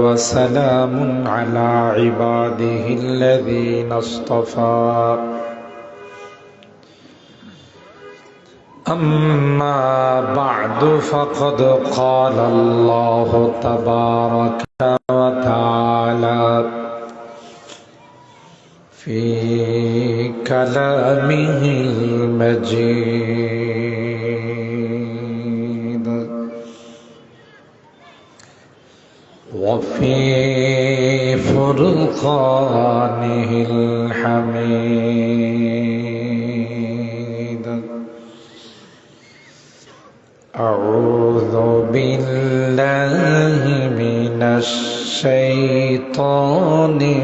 وسلام على عباده الذين اصطفى أما بعد فقد قال الله تبارك وتعالى في كلامه المجيد وفي فرقانه الحميد أعوذ بالله من الشيطان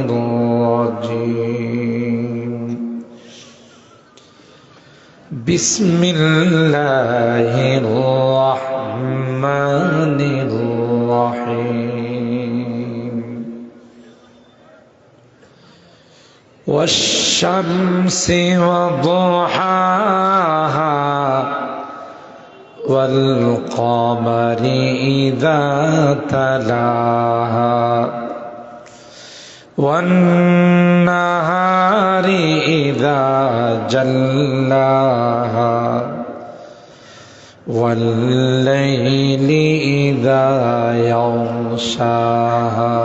الرجيم بسم الله الرحمن الرحيم والشمس وضحاها والقمر إذا تلاها والنهار إذا جلاها والليل إذا يغشاها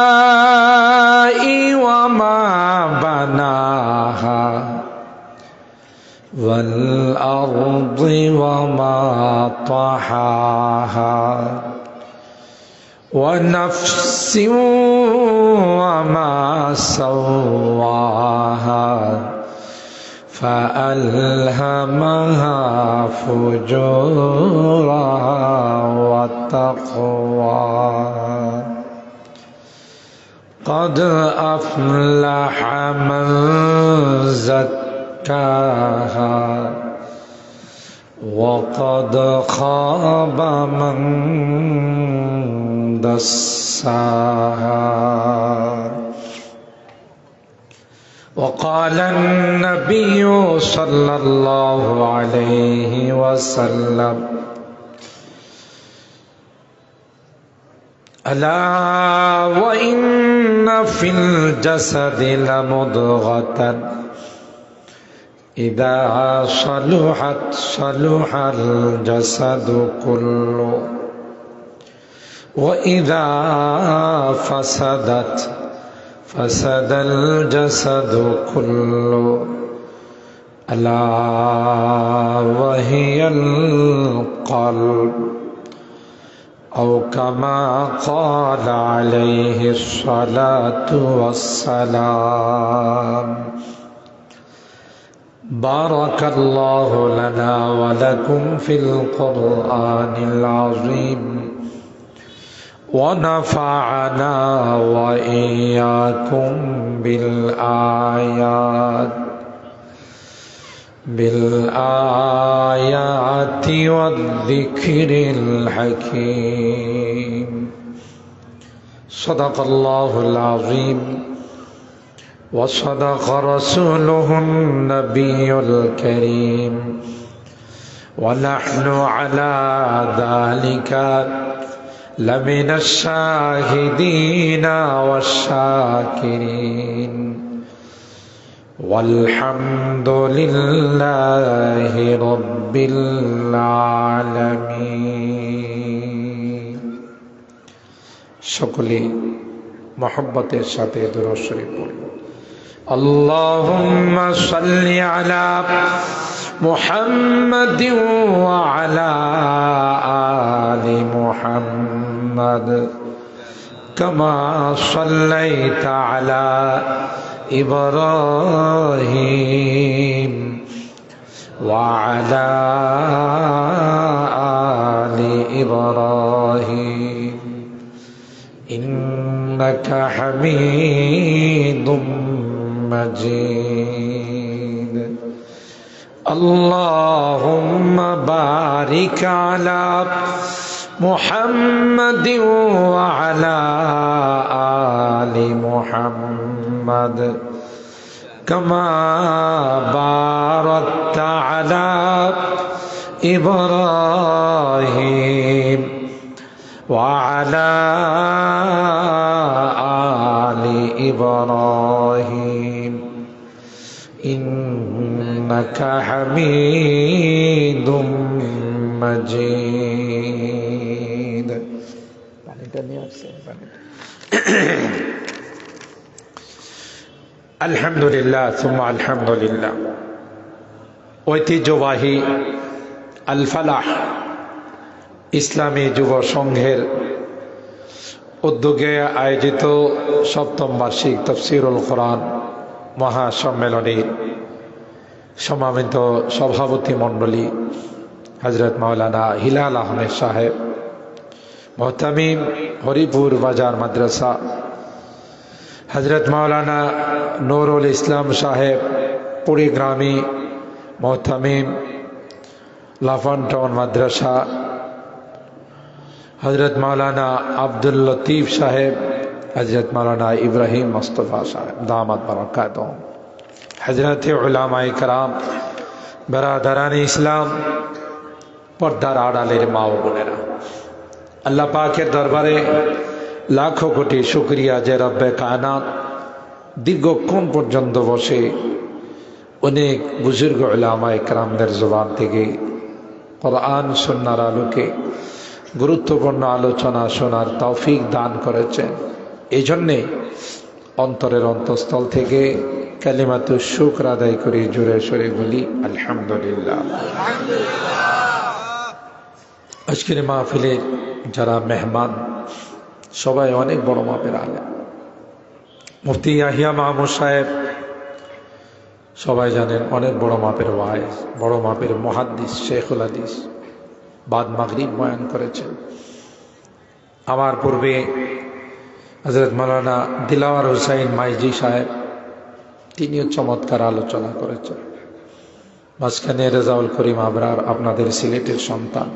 والسماء وما بناها والأرض وما طحاها ونفس وما سواها فألهمها فجورها وتقواها قد أفلح من زكاها وقد خاب من دساها وقال النبي صلى الله عليه وسلم ألا وإن في الجسد لمضغة إذا صلحت صلح الجسد كله وإذا فسدت فسد الجسد كله ألا وهي القلب أو كما قال عليه الصلاة والسلام. بارك الله لنا ولكم في القرآن العظيم ونفعنا وإياكم بالآيات والذكر الحكيم. صدق الله العظيم وصدق رسوله النبي الكريم ونحن على ذلك لمن الشاهدين والشاكرين والحمد لله رب العالمين. সকলে محبতের সাথে দুরূদ শরীফ পড়ুন। اللهم صل على محمد وعلى آل محمد كما صليت على إبراهيم وعلى آل إبراهيم إنك حميد مجيد. اللهم بارك على محمد وعلى آل محمد كما باركت على إبراهيم وعلى آل إبراهيم إنك حميد مجيد. আলহামদুলিল্লাহ সুম্মা আলহামদুলিল্লাহ। ঐতিহ্যবাহী আল ফালাহ ইসলামী যুব সংঘের উদ্যোগে আয়োজিত সপ্তম বার্ষিক তাফসীরুল কোরআন মহাসম্মেলনীর সমাবেত সভাপতি মণ্ডলী হযরত মাওলানা হিলাল আহমেদ সাহেব, মুহতামিম হরিপুর বাজার মাদ্রাসা, হযরত মাওলানা নুরুল ইসলাম সাহেব কুড়িগ্রামী, মুহতামিম লাফান টাউন মাদ্রাসা, হযরত মাওলানা আব্দুল লতিফ সাহেব, হযরত মাওলানা ইব্রাহিম মুস্তাফা সাহেব দামাত বারাকাতুহুম, হযরত উলামায়ে কেরাম, বেরাদারান ইসলাম, পর্দার আড়ালের মা ও বোনেরা, আল্লাহ পাকের দরবারে লাখো কোটি শুকরিয়া যে রব্বে কায়নাত দীর্ঘক্ষণ পর্যন্ত বসে অনেক বুজুর্গ উলামায়ে কেরামদের জবান থেকে কোরআন সুন্নাহর আলোকে গুরুত্বপূর্ণ আলোচনা শোনার তৌফিক দান করেছেন। এই জন্যে অন্তরের অন্তঃস্থল থেকে কালিমাতু শুকর আদায় করি, জোরে সোরে বলি আলহামদুলিল্লাহ। আজকের মাহফিলে যারা মেহমান সবাই অনেক বড় মাপের আলেম। মুফতি ইয়াহিয়া মাহমুদ সাহেব সবাই জানেন অনেক বড় মাপের ওয়াইজ, বড় মাপের মুহাদ্দিস, শেখুল হাদিস, বাদ মাগরিব বয়ান করেছেন। আমার পূর্বে হযরত মাওলানা দিলাওয়ার হুসাইন মাইজি সাহেব, তিনিও চমৎকার আলোচনা করেছেন। মাঝখানে রেজাউল করিম আবরার আপনাদের সিলেটের সন্তান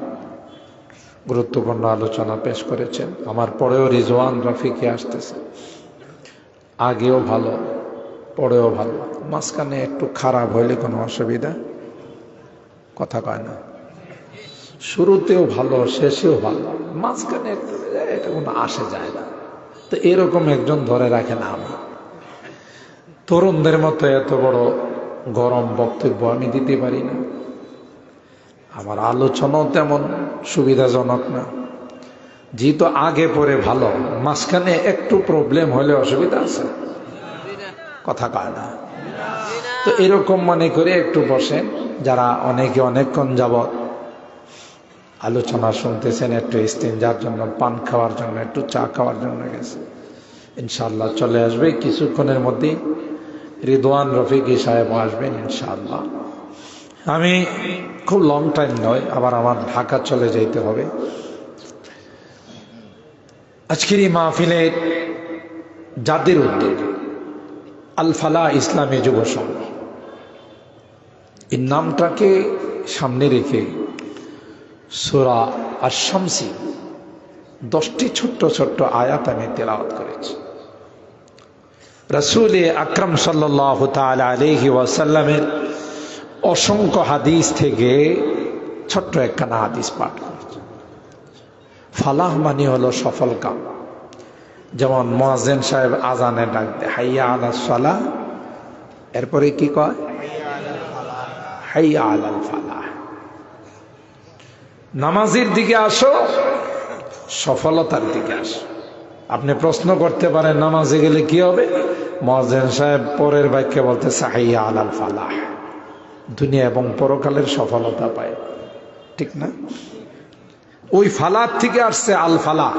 গুরুত্বপূর্ণ আলোচনা পেশ করেছেন। আমার পরেও রিজওয়ান রফিকে আসতেছে, আগেও ভালো, পরেও ভালো, মাঝখানে একটু খারাপ হইলে কোনো অসুবিধা কথা কয় না। শুরুতেও ভালো, শেষেও ভালো, মাঝখানে একটু এটা কোনো আসে যায় না। তো এরকম একজন ধরে রাখেন। আমি তরুণদের মতো এত বড় গরম বক্তব্য আমি দিতে পারি না। আমার আলোচনাও তেমন সুবিধাজনক না, যেহেতু আগে পরে ভালো, মাঝখানে একটু প্রবলেম হলে অসুবিধা আছে কথা কয় না। তো এরকম মনে করে একটু বসেন, যারা অনেকে অনেকক্ষণ যাবৎ আলোচনা শুনতেছেন, একটু ইস্তেঞ্জার জন্য, পান খাওয়ার জন্য, একটু চা খাওয়ার জন্য গেছে, ইনশাআল্লাহ চলে আসবে কিছুক্ষণের মধ্যে। রিদওয়ান রফিকি সাহেব আসবেন ইনশাআল্লাহ। আমি খুব লং টাইম নয়, আবার আমার ঢাকা চলে যেতে হবে। আজকের এই মাহফিলে যাদের উদ্যোগে আল ফালাহ ইসলামী যুব সংঘ, এই নামটাকে সামনে রেখে সূরা আশ-শামসি 10টি ছোট্ট ছোট্ট আয়াত আমি তেলাওয়াত করেছি। রাসূল আকরাম সাল্লাল্লাহু তাআলা আলাইহি ওয়াসাল্লামের অসংখ্য হাদিস থেকে ছোট্ট একখানা হাদিস পাঠ করেছি। ফালাহ মানে হলো সফল কাম। যেমন মুয়াজ্জিন সাহেব আজানে ডাক দেয় হাইয়া আলাস সালাহ, এরপরে কি কয় হাইয়া আলাল ফালাহ, নামাজের দিকে আসো, সফলতার দিকে আসো। আপনি প্রশ্ন করতে পারেন নামাজে গেলে কি হবে? মুয়াজ্জিন সাহেব পরের বাক্যে বলতেছে হাইয়া আলাল ফালাহ, দুনিয়া এবং পরকালের সফলতা পায়, ঠিক না? ওই ফালাহ থেকে আসছে আল ফালাহ।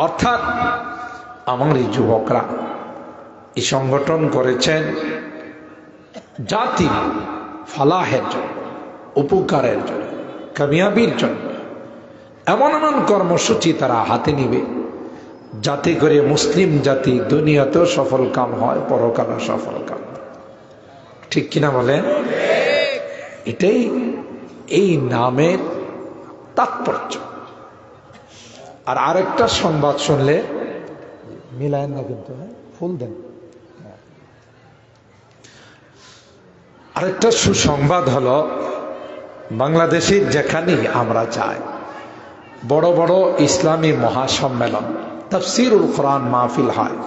অর্থাৎ আমার এই যুবকরা এই সংগঠন করেছেন জাতি ফালাহের জন্য, উপকারের জন্য, কামিয়াবির জন্য। এমন এমন কর্মসূচি তারা হাতে নিবে যাতে করে মুসলিম জাতি দুনিয়াতেও সফল কাম হয়, পরকালেও সফল কাম হয়, ঠিক কিনা বলেন? এটাই এই নামের তাৎপর্য। আর আরেকটা সংবাদ শুনলে মিলায়েন না কিন্তু, ফুল দেন। আরেকটা সুসংবাদ হলো বাংলাদেশের যেখানেই আমরা যাই, বড় বড় ইসলামী মহাসম্মেলন, তাফসীরুল কোরআন মাহফিল হয়,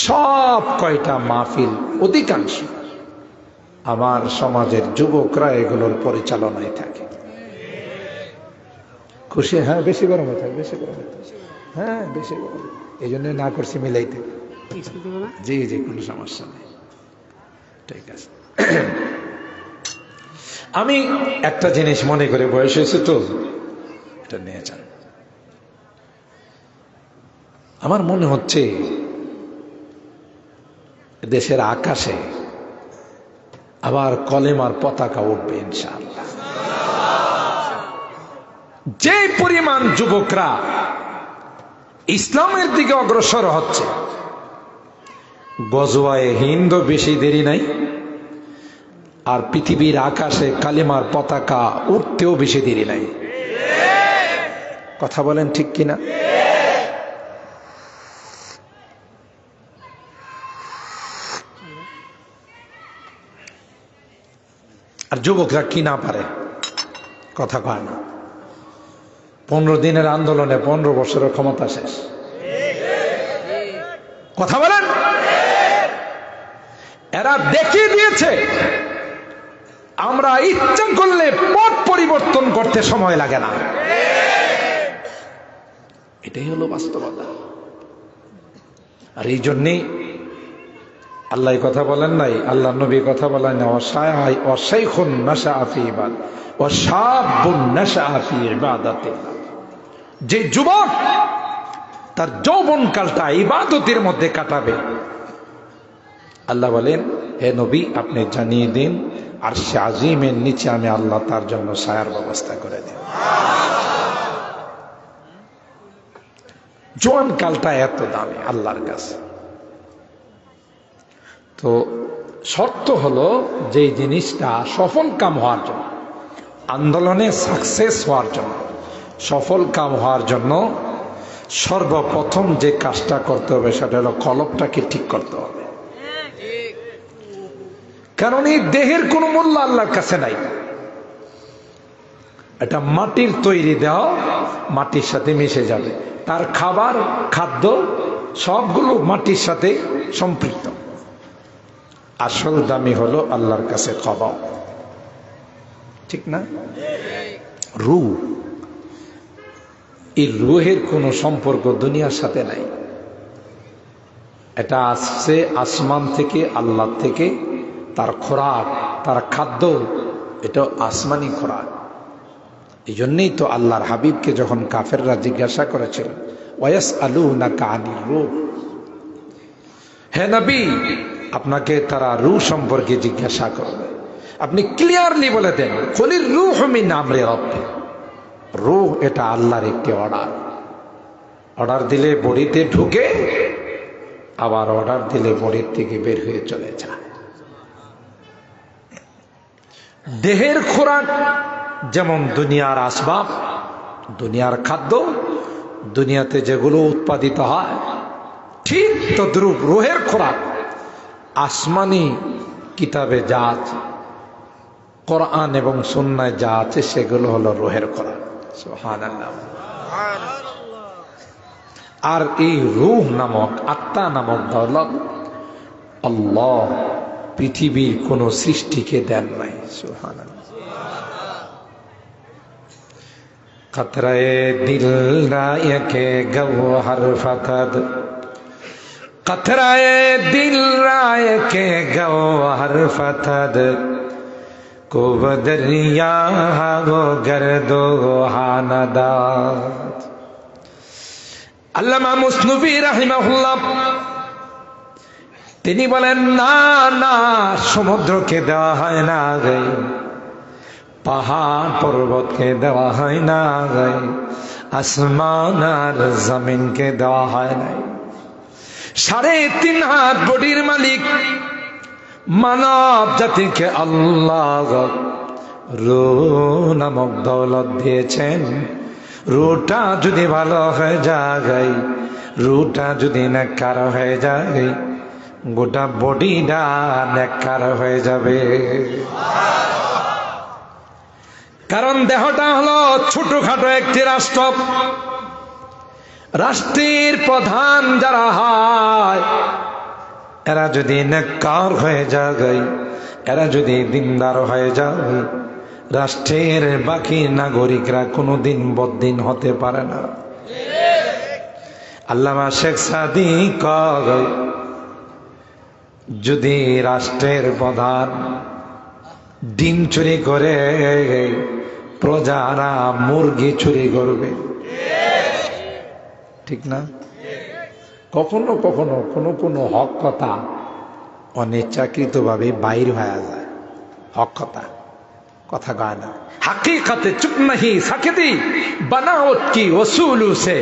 সব কয়টা মাহফিল অধিকাংশ আমার সমাজের যুবকরা এগুলোর পরিচালনায় থাকে। খুশি? হ্যাঁ, বেশি গরম হয়ে থাকে, বেশি গরম হয়ে থাকে, হ্যাঁ বেশি গরম, এই জন্য না করছি মিলাইতে। জি জি, কোনো সমস্যা নেই, ঠিক আছে। আমি একটা জিনিস মনে করে, বয়স হয়েছে তো, এটা নিয়ে যান। আমার মনে হচ্ছে দেশের আকাশে আবার কলেমার পতাকা উঠবে ইনশাআল্লাহ। যে পরিমাণ যুবকরা ইসলামের দিকে অগ্রসর হচ্ছে, গজওয়ায়ে হিন্দ বেশি দেরি নাই, আর পৃথিবীর আকাশে কালিমার পতাকা উঠতেও বেশি দেরি নাই। কথা বলেন ঠিক কিনা? আর যুবকরা কি না পারে, কথা কয় না। 15 দিনের আন্দোলনে 15 বছরের ক্ষমতা শেষ। কথা বলেন। এরা দেখিয়ে দিয়েছে আমরা ইচ্ছা করলে পথ পরিবর্তন করতে সময় লাগে না। এটাই হলো বাস্তবতা। আর এই জন্যই আল্লাহ কথা বলেন নাই, আল্লাহ নবী কথা বলেন না, অশাইখুন নাশআ ফি ইবাদ ওয়া শাবুন নাশআ ফি ইবাদাতিল্লাহ। যে যুবক তার যৌবনকালটা ইবাদতের মধ্যে কাটাবে, আল্লাহ বলেন হে নবী আপনি জানিয়ে দিন আরশে আজিমের নিচে আমি আল্লাহ তার জন্য ছায়ার ব্যবস্থা করে দেব। জোয়ানকালটা এত দামি আল্লাহর কাছে। তো শর্ত হলো যে জিনিসটা সফল কাম হওয়ার জন্য, আন্দোলনে সাকসেস হওয়ার জন্য, সফল কাম হওয়ার জন্য সর্বপ্রথম যে কাজটা করতে হবে সেটা হলো কলবটাকে ঠিক করতে হবে। কারণ এই দেহের কোনো মূল্য আল্লাহর কাছে নাই। এটা মাটির তৈরি দেহ, মাটির সাথে মিশে যাবে, তার খাবার খাদ্য সবগুলো মাটির সাথে সম্পৃক্ত। আসল দামি হলো আল্লাহর কাছে কলব, ঠিক না? রূহ, এই রূহের কোনো সম্পর্ক দুনিয়ার সাথে নাই। এটা আসছে আসমান থেকে, আল্লাহ থেকে। তার খোরাক, তার খাদ্য, এটা আসমানি খোরাক। এই জন্যই তো আল্লাহর হাবিবকে যখন কাফেররা জিজ্ঞাসা করেছিল, ওয়ায়াসআলুনাকা আনির রূহ, হে নবী আপনাকে তারা রূহ সম্পর্কে জিজ্ঞাসা করবে, আপনি ক্লিয়ারলি বলে দেন কুলির রূহু মিন আমরি রাব্বি। রূহ এটা আল্লাহর একটি অর্ডার। অর্ডার দিলে বডিতে ঢুকে, আবার অর্ডার দিলে বডির থেকে বের হয়ে চলে যায়। দেহের খোরাক যেমন দুনিয়ার আসবাব, দুনিয়ার খাদ্য, দুনিয়াতে যেগুলো উৎপাদিত হয়, ঠিক তদ্রূপ রূহের খোরাক আসমানি কিতাবে যা আছে, কোরআন এবং সুন্নায় যা আছে, সেগুলো হলো রূহের খোরাক। সুবহানাল্লাহ। আর এই রূহ নামক, আত্মা নামক দৌলত আল্লাহ পৃথিবীর কোন সৃষ্টিকে দেন নাই। সুবহানাল্লাহ। কতরায়ে দিল রায়কে গওহর ফকদ, কতরায়ে দিল রায়কে গওহর ফকদ, को बदरिया गो गर्दो हानदात। আল্লামা মুসনবী রাহিমাহুল্লাহ তিনি বলেন, না না, সমুদ্রকে দেওয়া হয় না গাই, পাহাড় পর্বতকে দেওয়া হয় না গাই, আসমান আর জমিনকে দেওয়া হয় নাই। 3.5 হাত বডির মালিক মানব জাতিকে আল্লাহ রূহ নামক দৌলত দিয়েছেন। রূহটা যদি ভালো হয়ে যায়, রূহটা যদি নেককার হয়ে যায়, গোটা বডিটা নেককার হয়ে যাবে। কারণ দেহটা হলো ছোটখাটো একটি রাষ্ট্র। রাষ্ট্রের প্রধান যারা হয় এরা যদি নেককার হয়ে যায়, এরা যদি দিনদার হয়ে যায়, রাষ্ট্রের বাকি নাগরিকরা কোনোদিন বদ্দিন হতে পারে না। আল্লামা শেখ সাদী কয়, যদি রাষ্ট্রের প্রধান ডিম চুরি করে, প্রজারা মুরগি চুরি করবে, ঠিক না? কখনো কখনো কোনো কোনো হক কথা অনিচ্ছাকৃত ভাবে বাইর হয়ে যায়। হক কথা কথা কয় না। हकीकत चुप नहीं सकती बनावट की वसूलों से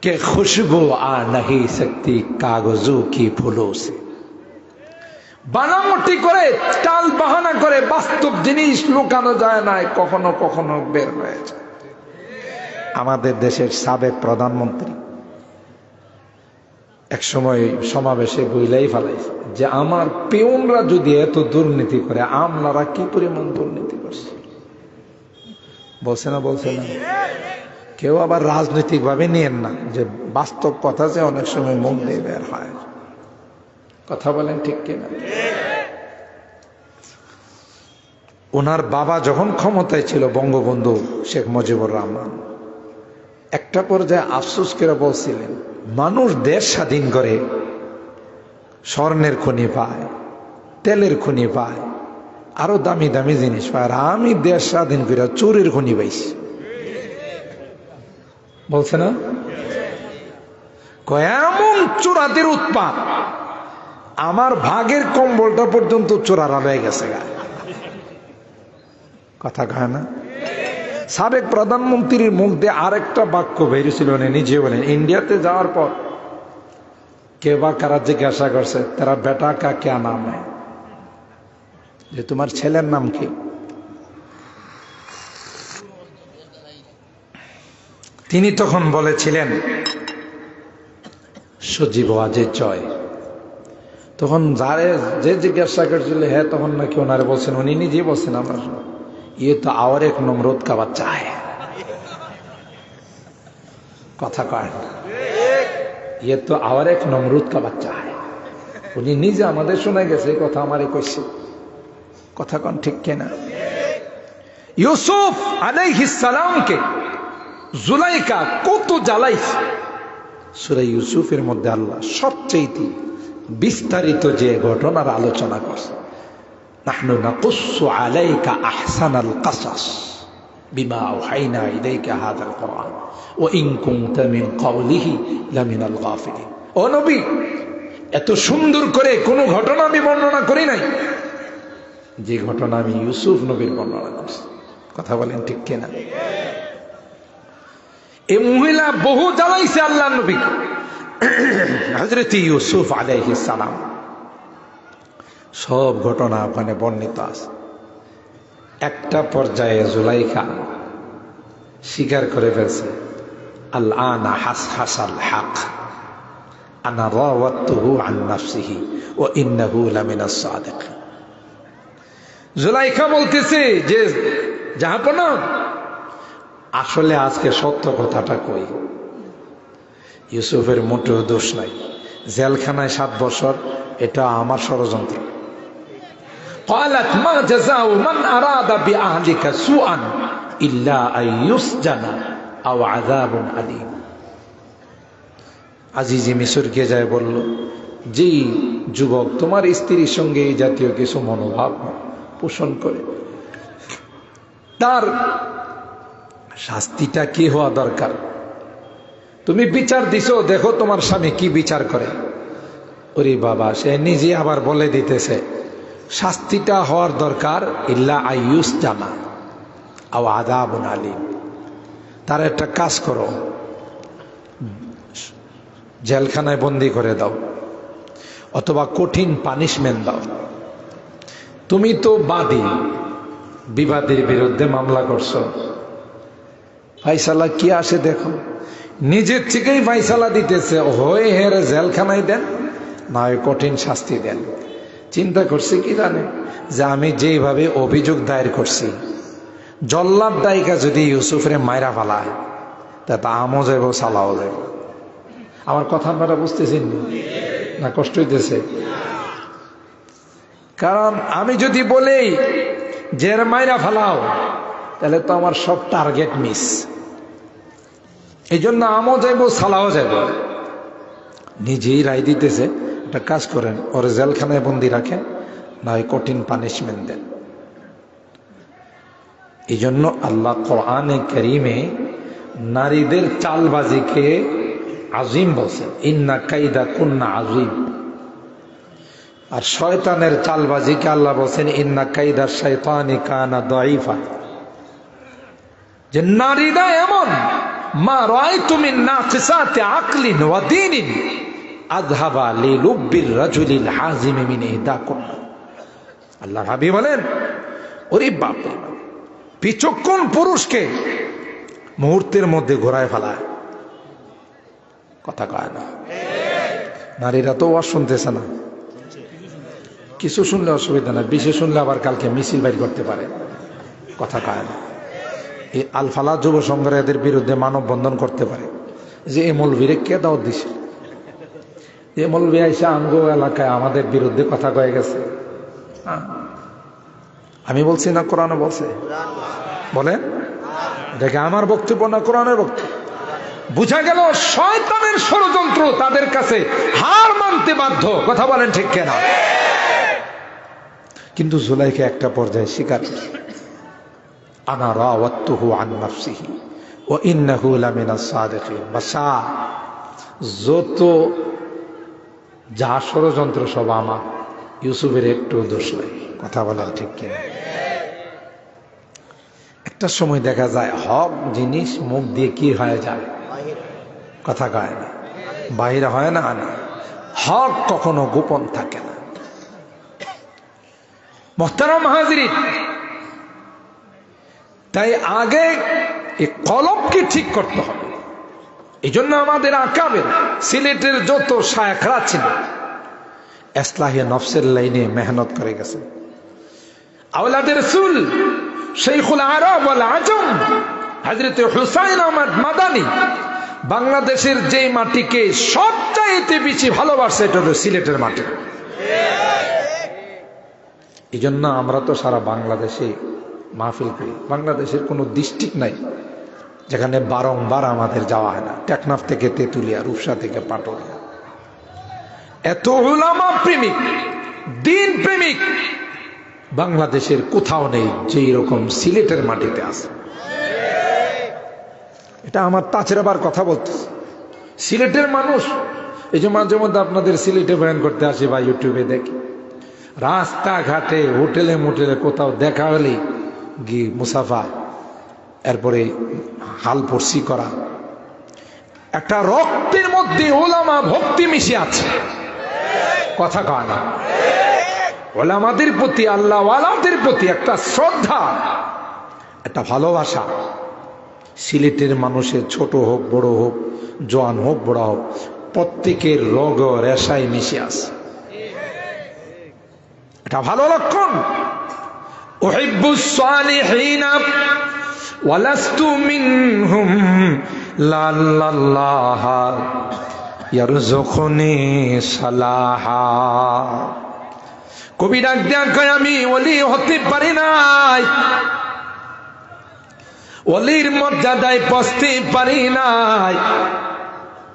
कि खुशबू आ नहीं सकती कागजों की फूलों से। বানামটি করে টাল বাহানা করে বাস্তব জিনিস লুকানো যায় না, কখনো কখনো বের হয়ে যায়। আমাদের দেশের সাবেক প্রধানমন্ত্রী এক সময় সমাবেশে বইলাই ফেলাইছে যে আমার পেউনরা যদি এত দুর্নীতি করে, আমলারা কি পরিমাণ দুর্নীতি করছে। বলছে না? বলছে না? কেউ আবার রাজনৈতিক ভাবে নিয়েন না, যে বাস্তব কথা যে অনেক সময় মুখ দিয়ে বের হয়। কথা বলেন ঠিক কিনা? ওনার বাবা যখন ক্ষমতায় ছিল বঙ্গবন্ধু শেখ মুজিবুর রহমান, একটা পর্যায়ে আফসোস করে বলছিলেন, মানুষ দেশ স্বাধীন করে স্বর্ণের খনি পায়, তেলের খনি পায়, আরো দামি দামি জিনিস পায়, আর আমি দেশ স্বাধীন করে চোরের খনি পাইছি। বলছে না? এমন চোরাদের উৎপাত, আমার ভাগের কম্বলটা পর্যন্ত চোরারা হয়ে গেছে গা। কথা কয় না? সাবেক প্রধানমন্ত্রীর মুখ দিয়ে আরেকটা বাক্য বেরিয়েছিল, নিজে বলেন, ইন্ডিয়াতে যাওয়ার পর কে বা কারা জিজ্ঞাসা করছে তারা বেটা কা ক্যা নাম হ্যায়, যে তোমার ছেলের নাম কি? তিনি তখন বলেছিলেন সজীব ওয়াজেদ জয়। তখন যারে যে জিজ্ঞাসা করছিল, হ্যাঁ, তখন নাকি ওনারে বলছেন, উনি নিজে বলছেন, আমার ये तो और एक नमरूद का बच्चा है। কথা কয়, ये तो और एक नमरूद का बच्चा है। উনি নিজে আমাদের শোনা গেছে এই কথা, আমারে কইছে। কথা কোন ঠিক কিনা? ইউসুফ আলাইহিস সালামকে জুলাইখা কত জ্বালাইছে। সূরা ইউসুফের মধ্যে আল্লাহ সবচেয়ে বিস্তারিত যে ঘটনার আলোচনা করছে, নাহনু নাকুসু আলাইকা আহসানাল কাসাস বিমা আওহাইনা ইলাইকা হাযাল কুরআন ওয়া ইন কুনতা মিন ক্বাবলিহি লামিনাল গাফিলিন। ও নবী, এত সুন্দর করে কোন ঘটনা আমি বর্ণনা করি নাই যে ঘটনা আমি ইউসুফ নবীর বর্ণনা করছি। কথা বলেন ঠিক কিনা? এই মহিলা বহু জ্বালাইছে আল্লাহর নবী হযরত ইউসুফ আলাইহিস সালাম। সব ঘটনা ওখানে বর্ণিত আছে। একটা পর্যায়ে জুলাইখা স্বীকার করে ফেলছে, আল আনা হাসহাসাল হক আনা রাওয়াতুহু আন নাফসিহি ওয়া ইন্নাহু লামিনাস সাদিকিন। জুলাইখা বলতেছে যে জাহাপনা, আসলে আজকে সত্য কথাটা কই। ইউসুফের মোটেও দোষ নাই, জেলখানায় 7 বছর, এটা আমার ষড়যন্ত্র। قالت ما جزاء من أراد بأهلك سوءا إلا أن يسجن أو عذاب أليم। আজিজি মিশরকে যায় বলল, যে যুবক তোমার স্ত্রীর সঙ্গে এই জাতীয় কিছু মনোভাব পোষণ করে, তার শাস্তিটা কি হওয়া দরকার? তুমি বিচার দিছো, দেখো তোমার স্বামী কি বিচার করে। ওরে বাবা, সে নিজে আবার বলে দিতেছে শাস্তিটা হওয়ার দরকার ইল্লা আইয়ুস জানা আও আযাবুন আলীম। তার একটা কাজ করো, জেলখানায় বন্দি করে দাও, অথবা কঠিন পানিশমেন্ট দাও। তুমি তো বাদী, বিবাদীর বিরুদ্ধে মামলা করছো, ফাইসালা কি আসে দেখো। নিজের থেকেই ফাইসালা দিতেছে, হয় হেরে জেলখানায় দেন, না হয় কঠিন শাস্তি দেন। চিন্তা করছে কি জানে, যে আমি যেভাবে অভিযোগ দায়ের করছি জল্লাদ ডাইকা যদি ইউসুফরে মাইরা ফেলায় তা আমও যাইব সালাও যাইব। আমার কথা আপনারা বুঝতেছেন না? কষ্ট হইতেছে? কারণ আমি যদি বলি যে মাইরা ফেলাও, তাহলে তো আমার সব টার্গেট মিস। এই জন্য আমও যাইব সালাও যাইব। নিজেই রায় দিতেছে, একটা কাজ করেন, ওর জেলখানায় বন্দি রাখেন, না হয় কঠিন পানিশমেন্ট দেন। এই জন্য আল্লাহ কোরআনে কারীমে নারীদের চালবাজিকে আজিম বলছেন, ইন্না কাইদা কুন্না আজিম। আর শয়তানের চালবাজিকে আল্লাহ বলছেন, ইন্না কাইদা শাইতানি কানা দাঈফা। যে নারীরা এমন, মা রাআইতু মিন নাকিসাতি আকলিন ওয়া দীনিন আযহাবা লিলুব্বির রাজুলিল হাজিম মিন ইহদাকুন্না। আল্লাহ হাবিব বলেন, ওরে বাপ রে বাপ, বিচক্ষণ পুরুষকে মুহূর্তের মধ্যে ঘোরায় ফেলায়। কথা কয় না? নারীরা তো ওয়াজ শুনতেছে না, কিছু শুনলে অসুবিধা না, বেশি শুনলে আবার কালকে মিছিল বাইর করতে পারে। কথা কয় না? এই আলফালা যুব সংঘরা এদের বিরুদ্ধে মানববন্ধন করতে পারে যে এ মৌলবীরে কে দাওয়াত দিছে, এ মৌলবী আইসা আমগো এলাকায় আমাদের বিরুদ্ধে কথা কয়ে গেছে। আমি বলছি না কোরআনে বলছে? বলেন, দেখে আমার বক্তব্য না কোরআনের বক্তব্য? বুঝা গেল শয়তানের ষড়যন্ত্র তাদের কাছে হার মানতে বাধ্য। কথা বলেন ঠিক কেনা? কিন্তু জুলাইখা একটা পর্যায়ে স্বীকার করে, আনা রাওয়াতুহু আন নাফসিহি ওয়া ইন্নাহু লামিনাস সাদিকিন। বাসা যত যা ষড়যন্ত্র সব আমার, ইউসুফের একটু দোষ নাই। কথা বলেন ঠিক কিনা? একটা সময় দেখা যায় হক জিনিস মুখ দিয়ে কি হয়ে যায়, কথা কয় না, বাহির হয় না। না, হক কখনো গোপন থাকে না। মুহতারাম হাজিরিন, তাই আগে এই কলবকে ঠিক করতে হবে। এই জন্য আমাদের আকাবের সিলেটের যত শায়খরা ছিল ইসলাহে নফসের লাইনে মেহনত করে গেছে। আওলাদে রাসূল শাইখুল আরব ওয়াল আজম হযরত হুসাইন আহমদ মাদানী বাংলাদেশের যে মাটিকে সবচাইতে বেশি ভালোবাসে এটা হলো সিলেটের মাটি। এই জন্য আমরা তো সারা বাংলাদেশে মাহফিল করি। বাংলাদেশের কোনো ডিস্ট্রিক্ট নাই যেখানে বারংবার আমাদের যাওয়া হয় না। টেকনাফ থেকে তেঁতুলিয়া, রূপসা থেকে পাটুরিয়া, এত উলামা প্রেমিক, দিন প্রেমিক বাংলাদেশের কোথাও নেই যে এরকম সিলেটের মাটিতে আছে। এটা আমার তাছাড়াবার কথা বলতেছে। সিলেটের মানুষ, এই যে মাঝে মধ্যে আপনাদের সিলেটে বয়ান করতে আসি বা ইউটিউবে দেখি, রাস্তাঘাটে হোটেলে মোটেলে কোথাও দেখা হলেই গিয়ে মুসাফা, এরপরে হাল পড়শি করা। একটা রক্তের মধ্যে ওলামা ভক্তি মিশে আছে। কথা কয় না? ওলামাদের প্রতি, আল্লাহ ওয়ালাদের প্রতি একটা শ্রদ্ধা, একটা ভালোবাসা। সিলেটের মানুষের ছোট হোক বড় হোক, জওয়ান হোক বড় হোক, প্রত্যেকের রগ রেশায় মিশে আছে। এটা ভালো লক্ষণ। উহিব্বুস সালিহিনা ওয়ালাস্তু মিনহুম লাল্লাল্লাহা ইয়ারযুকুনি সালাহা। কবি ডাক দেয়া কয়, আমি ওলি হতে পারি নাই, ওলির মর্যাদায় পৌঁছতে পারি নাই,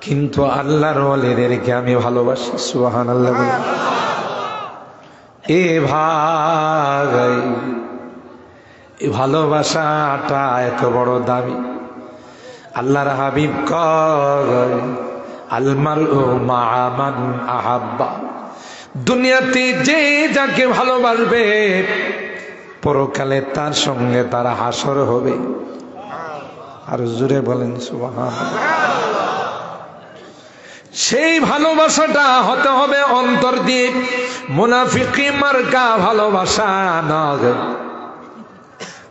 কিন্তু আল্লাহর ওলিদেরকে আমি ভালোবাসি। সুবহানাল্লাহ। এ ভাই, এই ভালোবাসাটা এত বড় দামি। আল্লাহর হাবিব কয়, আল মারউ মা'a মান আহাব্বা। দুনিয়াতে যে যাকে ভালোবাসবে পরকালে তার সঙ্গে তার হাসর হবে। আর জোরে বলেন সুবহানাল্লাহ। সেই ভালোবাসাটা হতে হবে অন্তর দিয়ে, মুনাফিকি মার্কা ভালোবাসা নয়,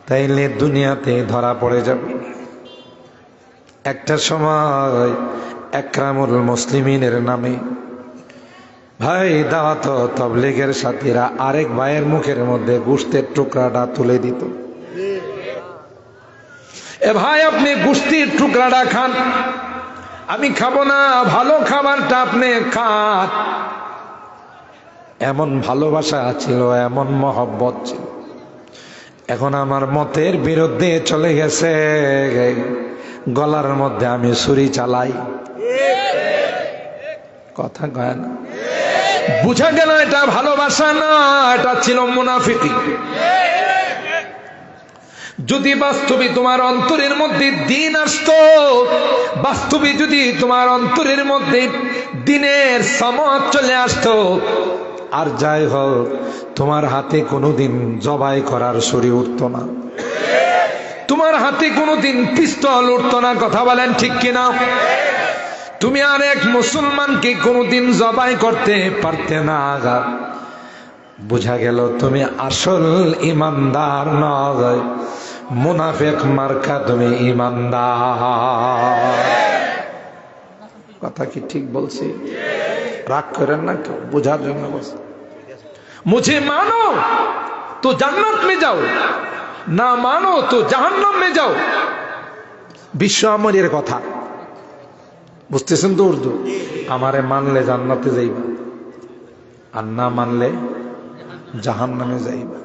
তাইলে দুনিয়াতে ধরা পড়ে যাবে। একটা সময় একরামুল মুসলিমিনের নামে ভাই দাওয়াত তাবলীগের সাথীরা আরেক ভাইয়ের মুখের মধ্যে গোশতের টুকরাটা তুলে দিত। এ ভাই আপনি গোশতির টুকরাটা খান, আমি খাবো না, ভালো খাবারটা আপনি খান। এমন ভালোবাসা ছিল, এমন মহব্বত ছিল। এখন আমার মতের বিরুদ্ধে চলে গেছে, গলার মধ্যে আমি ছুরি চালাই। কথা কয় না? বুঝা গেল এটা ভালোবাসা না, এটা ছিল মুনাফিকি। যদি বাস্তবে তোমার অন্তরের মধ্যে দিন আসতো, বাস্তবে যদি তোমার অন্তরের মধ্যে দিনের সমত চলে আসতো, আর যাই হোক তোমার হাতে কোনোদিন জবাই করার ছুরি উঠতো না, তোমার হাতে কোনোদিন পিস্তল উঠতো না। কথা বলেন ঠিক কিনা? তুমি আর এক মুসলমানকে কোনোদিন জবাই করতে পারতে না। বুঝা গেল তুমি আসল ইমানদার নয়, মুনাফিক মার্কা তুমি ইমানদার। কথা কি ঠিক বলছি? রাগ করেন না, কেউ বোঝার জন্য বলছি। মুঝে মানো তো জান্নাত মে যাও, না মানো তো জাহান্নাম মে যাও। বিশ্ব আমরের কথা বুঝতেছেন তো? উর্দু। আমারে মানলে জান্নাতে যাইবা, আর না মানলে জাহান্নামে যাইবা।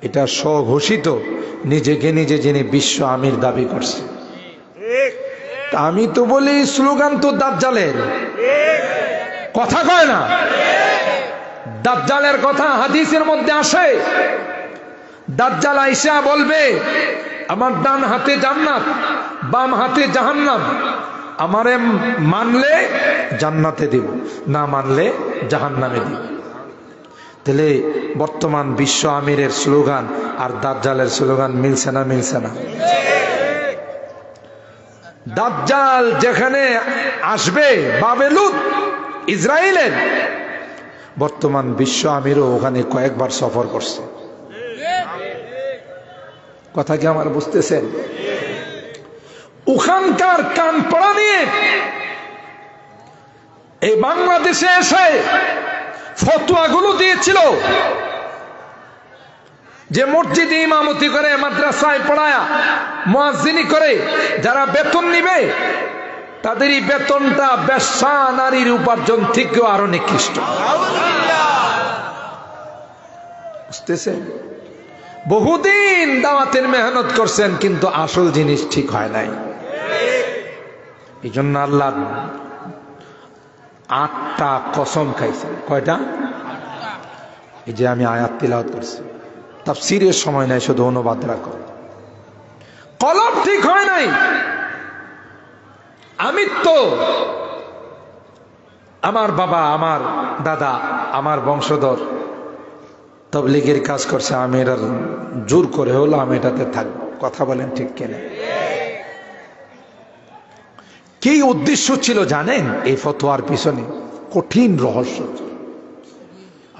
এটা স্বঘোষিত, নিজেকে নিজে যিনি বিশ্ব আমির দাবি করছে। আমি তো বলি স্লোগান তো দাজ্জালের, কথা কয় না? দাজ্জালের কথা হাদিসের মধ্যে আসে। দাজ্জাল আইসা বলবে আমার ডান হাতে জান্নাত, বাম হাতে জাহান্নাম, আমারে মানলে জান্নাতে দিব, না মানলে জাহান্নামে দিব। তাহলে বর্তমান বিশ্ব আমিরের স্লোগান আর দাজ্জালের স্লোগান মিলছে না? মিলছে না? দাজ্জাল যেখানে আসবে বাবেলুত ইসরায়েলের, বর্তমান বিশ্ব আমিরও ওখানে কয়েকবার সফর করছে। কথা কি আমার বুঝতেছেন? ওখানকার কান পড়া নিয়ে এই বাংলাদেশে এসে ফতোয়াগুলো দিয়েছিল যে মসজিদে ইমামতি করে, মাদ্রাসায় পড়ায়া মুয়াজ্জিনি করে যারা বেতন নিবে, তাদেরই বেতনটা বেশ্যা নারীর উপার্জন থেকেও আরো নিকৃষ্ট। বুঝতেছেন? বহুদিন দাওয়াতের মেহনত করছেন, কিন্তু আসল জিনিস ঠিক হয় নাই। এই জন্য আল্লাহ 8টা কসম খাইছেন। কয়টা? এই যে আমি আয়াত তিলাওয়াত করছি, তাফসীরের সময় নাই, শুধু অনুবাদ রাখো। কলম ঠিক হয় নাই। আমি তো, আমার বাবা, আমার দাদা, আমার বংশধর তাবলীগের কাজ করছে, আমি এটা জোর করে হলো আমি এটাতে থাকবো। কথা বলেন ঠিক কিনা? কি উদ্দেশ্য ছিল জানেন? এই ফতোয়ার পিছনে কঠিন রহস্য।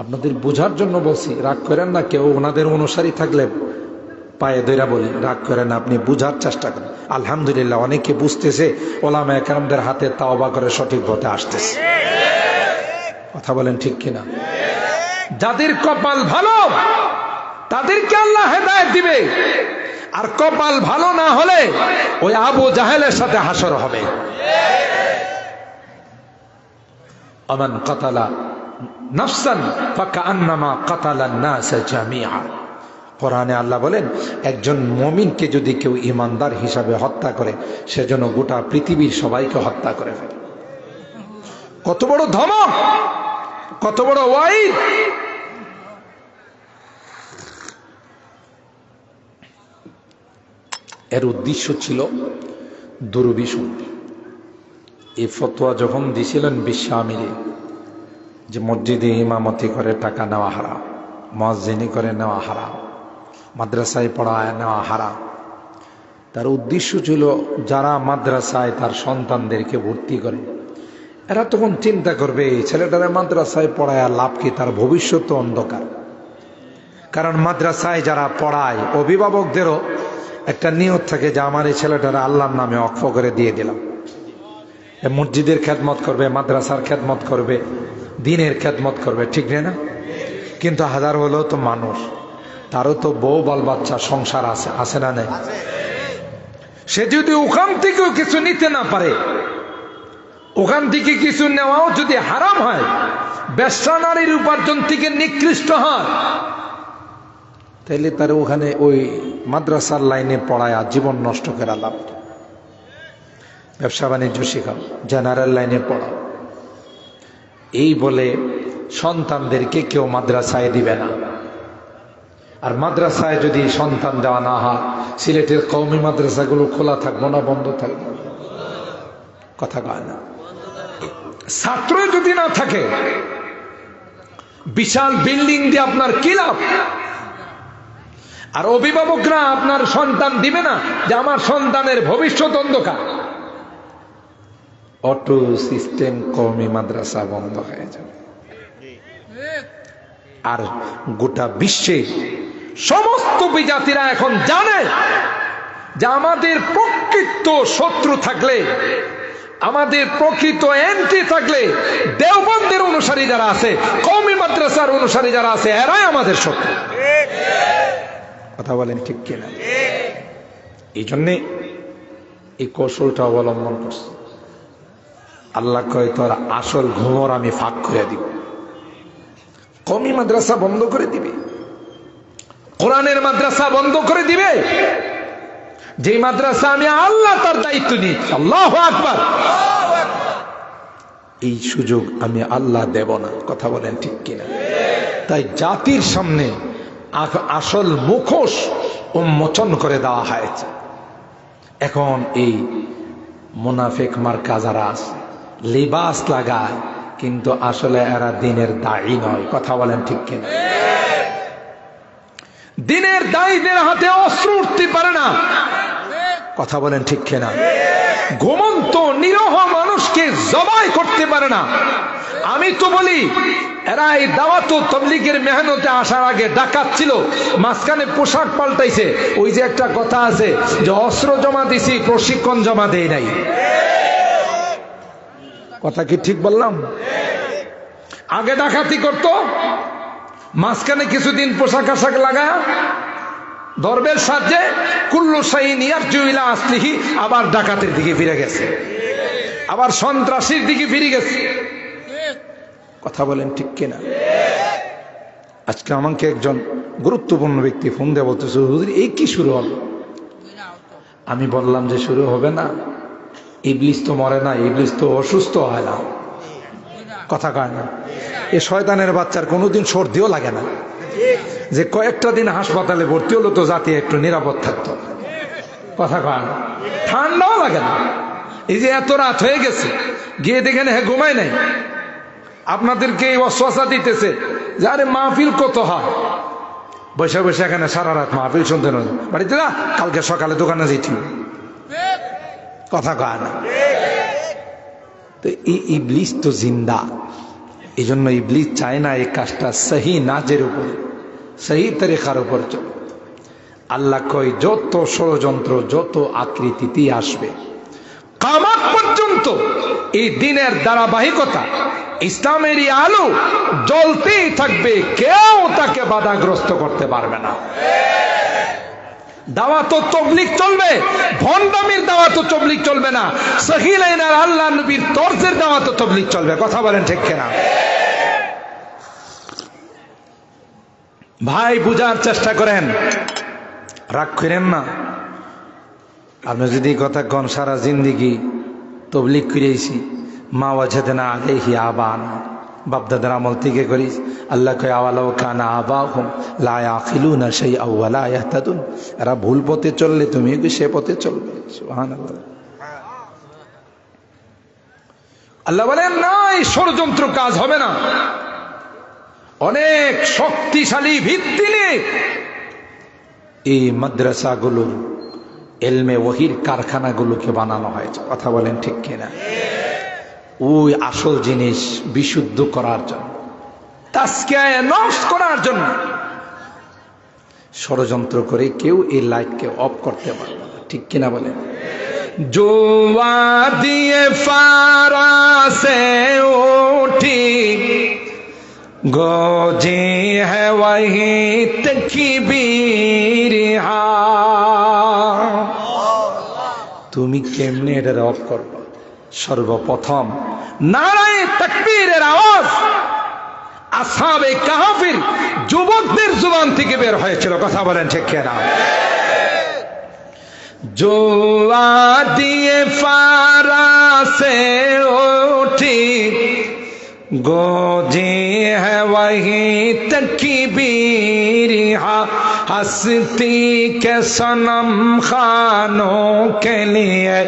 আপনাদের বোঝার জন্য বলছি, রাগ করেন না। কেউ ওনাদের অনুসারী থাকলে পায়ে ধরে বলি, রাগ করেন না, আপনি বুঝার চেষ্টা করেন। আলহামদুলিল্লাহ অনেকে বুঝতেছে, ওলামায়ে কেরামদের হাতে তাওবা করে সঠিক পথে আসতেছে। কথা বলেন ঠিক কিনা? যাদের কপাল ভালো তাদেরকে আল্লাহ হেদায়েত দিবে, আর কপাল ভালো না হলে ওই আবু জাহেলের সাথে হাসর হবে। আমান কাতালা নাফসান ফাকান্নামা কাতালান নাস জামিআ। কোরআনে আল্লাহ বলেন, একজন মুমিনকে যদি কেউ ইমানদার হিসাবে হত্যা করে, সেজন্য গোটা পৃথিবীর সবাইকে হত্যা করে ফেলে। কত বড় ধমক, কত বড় ওয়াইদ! এর উদ্দেশ্য ছিল দুর্বিষণ। এই ফতোয়া যখন দিছিলেন বিশ্ব আমিরে যে মসজিদে ইমামতি করে টাকা নেওয়া হারাম, মুয়াজ্জিনি করে নেওয়া হারাম, মাদ্রাসায় পড়ায় নেওয়া হারাম, তার উদ্দেশ্য ছিল যারা মাদ্রাসায় তার সন্তানদেরকে ভর্তি করে, এরা তখন চিন্তা করবে এই ছেলেটারে মাদ্রাসায় পড়ায় লাভ কি, তার ভবিষ্যৎ তো অন্ধকার। কারণ মাদ্রাসায় যারা পড়ায় অভিভাবকদেরও একটা নিয়ত থাকে যে আমার এই ছেলেটারে আল্লাহর নামে ওয়াকফ করে দিয়ে দিলাম। মসজিদের খেদমত করবে, মাদ্রাসার খেদমত করবে, দিনের খেদমত করবে, ঠিক না? কিন্তু হাজার হলেও তো মানুষ, তারও তো বউ বাল বাচ্চা সংসার আছে, আছে না নেই? সে যদি ওখান থেকেও কিছু নিতে না পারে, ওখান থেকে কিছু নেওয়াও যদি হারাম হয়, বেশ্যা নারীর উপার্জন থেকে নিকৃষ্ট হয়, তাহলে তার ওখানে ওই মাদ্রাসার লাইনে পড়ায় জীবন নষ্ট করে লাভ। ব্যবসা বাণিজ্য শেখাও, জেনারেল লাইনে পড়াও, এই বলে সন্তানদেরকে কেউ মাদ্রাসায় দিবে না। আর মাদ্রাসায় যদি সন্তান দেওয়া না হয়, সিলেটের কওমি মাদ্রাসাগুলো খোলা থাকবো না বন্ধ থাকবো? কথা কয় না। ছাত্র যদি না থাকে, বিশাল বিল্ডিং দিয়ে আপনার কি লাভ? আর অভিভাবকরা আপনার সন্তান দিবে না যে আমার সন্তানের ভবিষ্যৎ অন্ধকার। অটো সিস্টেম কওমি মাদ্রাসা বন্ধ হয়ে যাবে। আর গোটা বিশ্বে সমস্ত বিজাতিরা এখন জানে যে আমাদের প্রকৃত শত্রু থাকলে, আমাদের প্রকৃত এন্টি থাকলে, দেওবন্দের অনুসারী যারা আছে, কওমি মাদ্রাসার অনুসারী যারা আছে, এরাই আমাদের শত্রু। কথা বলেন ঠিক কিনা? এই জন্যে এই কৌশলটা অবলম্বন করছে। আল্লাহ কয় তোর আসল ঘুমর আমি ফাঁক করে দিব। কওমি মাদ্রাসা বন্ধ করে দিবে, কোরআনের মাদ্রাসা বন্ধ করে দিবে, যে মাদ্রাসা আমি আল্লাহ তার দায়িত্ব নিয়েছি। আল্লাহু আকবার। এই সুযোগ আমি আল্লাহ দেব না। কথা বলেন ঠিক কিনা? তাই জাতির সামনে আসল মুখোশ উন্মোচন করে দেওয়া হয়েছে। এখন এই মুনাফিক মার্কা যারা আছে, লিবাস লাগায়, কিন্তু আসলে এরা দিনের দায়ী নয়। কথা বলেন ঠিক কিনা? দিনের দায়ীদের হাতে অস্ত্র উঠতে পারে না। কথা বলেন ঠিক কিনা? ঘুমন্ত নিরহ মানুষকে জবাই করতে পারে না। আমি তো বলি, এরা এই দাওয়াত ও তাবলীগের মেহনতে আসার আগে ডাকাত ছিল, মাঝখানে পোশাক পাল্টাইছে। ওই যে একটা কথা আছে যে অস্ত্র জমা দিছি, প্রশিক্ষণ জমা দেই নাই। কথা কি ঠিক বললাম? আগে ডাকাতি করত, মাঝখানে কিছুদিন পোশাক আশাক লাগা দরবের সাহায্যে কুল্লু শাইইন ইয়ারজু ইলা আসলিহি, আবার ডাকাতের দিকে ফিরে গেছে, আবার সন্ত্রাসীর দিকে ফিরে গেছে। কথা বলেন ঠিক কিনা? আজকে আমাকে একজন গুরুত্বপূর্ণ ব্যক্তি ফোন দিয়ে বলতেছে, হুজুর এই কি শুরু হলো? আমি বললাম যে শুরু হবে না, ইবলিস তো মরে না, ইবলিস তো অসুস্থ হয় না। কথা কয় না? এ শয়তানের বাচ্চার কোনোদিন সর্দিও লাগে না, যে কয়েকটা দিন হাসপাতালে ভর্তি হলো তো জাতি একটু নিরাপদ থাকতো। কথা কয় না? ঠান্ডাও লাগে না। এই যে এত রাত হয়ে গেছে, গিয়ে দেখেন হ্যাঁ ঘুমায় নাই, আপনাদেরকে এই ওয়াসওয়াসা দিতেছে যে আরে মাহফিল কত হয়, বসে বসে এখানে সারা রাত মাহফিল শুনতে নয়, বাড়িতে না কালকে সকালে দোকানে যেটি। কথা কয় না? তো এই ইবলিস তো জিন্দা, এই জন্য ইবলিস চায় না এই কাজটা সহি নাজের উপরে, সহি তরিকার উপর চলে। আল্লাহ কয় যত ষড়যন্ত্র, যত আকৃতিতে আসবে, কিয়ামত পর্যন্ত এই দিনের ধারাবাহিকতা, ইসলামের এই আলো জ্বলতেই থাকবে, কেউ তাকে বাধাগ্রস্ত করতে পারবে না। দাওয়াত ও তাবলীগ চলবে, ভণ্ডামির দাওয়াত ও তাবলীগ চলবে না, সহিহ লাইনের আল্লাহ নবীর তরজের দাওয়াত ও তাবলীগ চলবে। কথা বলেন ঠিক কিনা? ভাই বুঝার চেষ্টা করেন, রাগ করেন না। আপনি যদি কথা কন সারা জিন্দিগি তাবলীগ করেছি, মা ওয়াজাদনা আলাইহি আবানা, বাপদাদার আমল থেকে করিস। আল্লাহ কয় আওয়ালাউ কানা আবাহুম লা ইয়াকিলুনা শাইআ ওয়া লা ইয়াহতাদুন, এরা ভুল পথে চললে তুমি কি সে পথে চলবে? সুবহানাল্লাহ। আল্লাহ বলেন না, এই ষড়যন্ত্র কাজ হবে না। অনেক শক্তিশালী ভিত্তি নিয়ে এই মাদ্রাসাগুলো, এলমে ওহির কারখানাগুলোকে বানানো হয়েছে। কথা বলেন ঠিক কিনা? ওই আসল জিনিস বিশুদ্ধ করার জন্য, তাজকিয়ায়ে নফস করার জন্য ষড়যন্ত্র করে কেউ এই লাইটকে অফ করতে পারবে না। ঠিক কিনা বলেন? জোয়া দিয়ে ফারাসে উঠি গোজি হ্যাঁ ওয়াহি তকবীর হা, তুমি কেমনে এটা অফ করবে? সর্বপ্রথম নারায়ে তাকবীরের আওয়াজ আসহাবে কাহফের যুবকদের জবান থেকে বের হয়েছিল। কথা বলেন ঠিক কিনা? जो वादिए फारा से उठी गोजी है वही तकबीर, हस्ती के सनम खानों के लिए,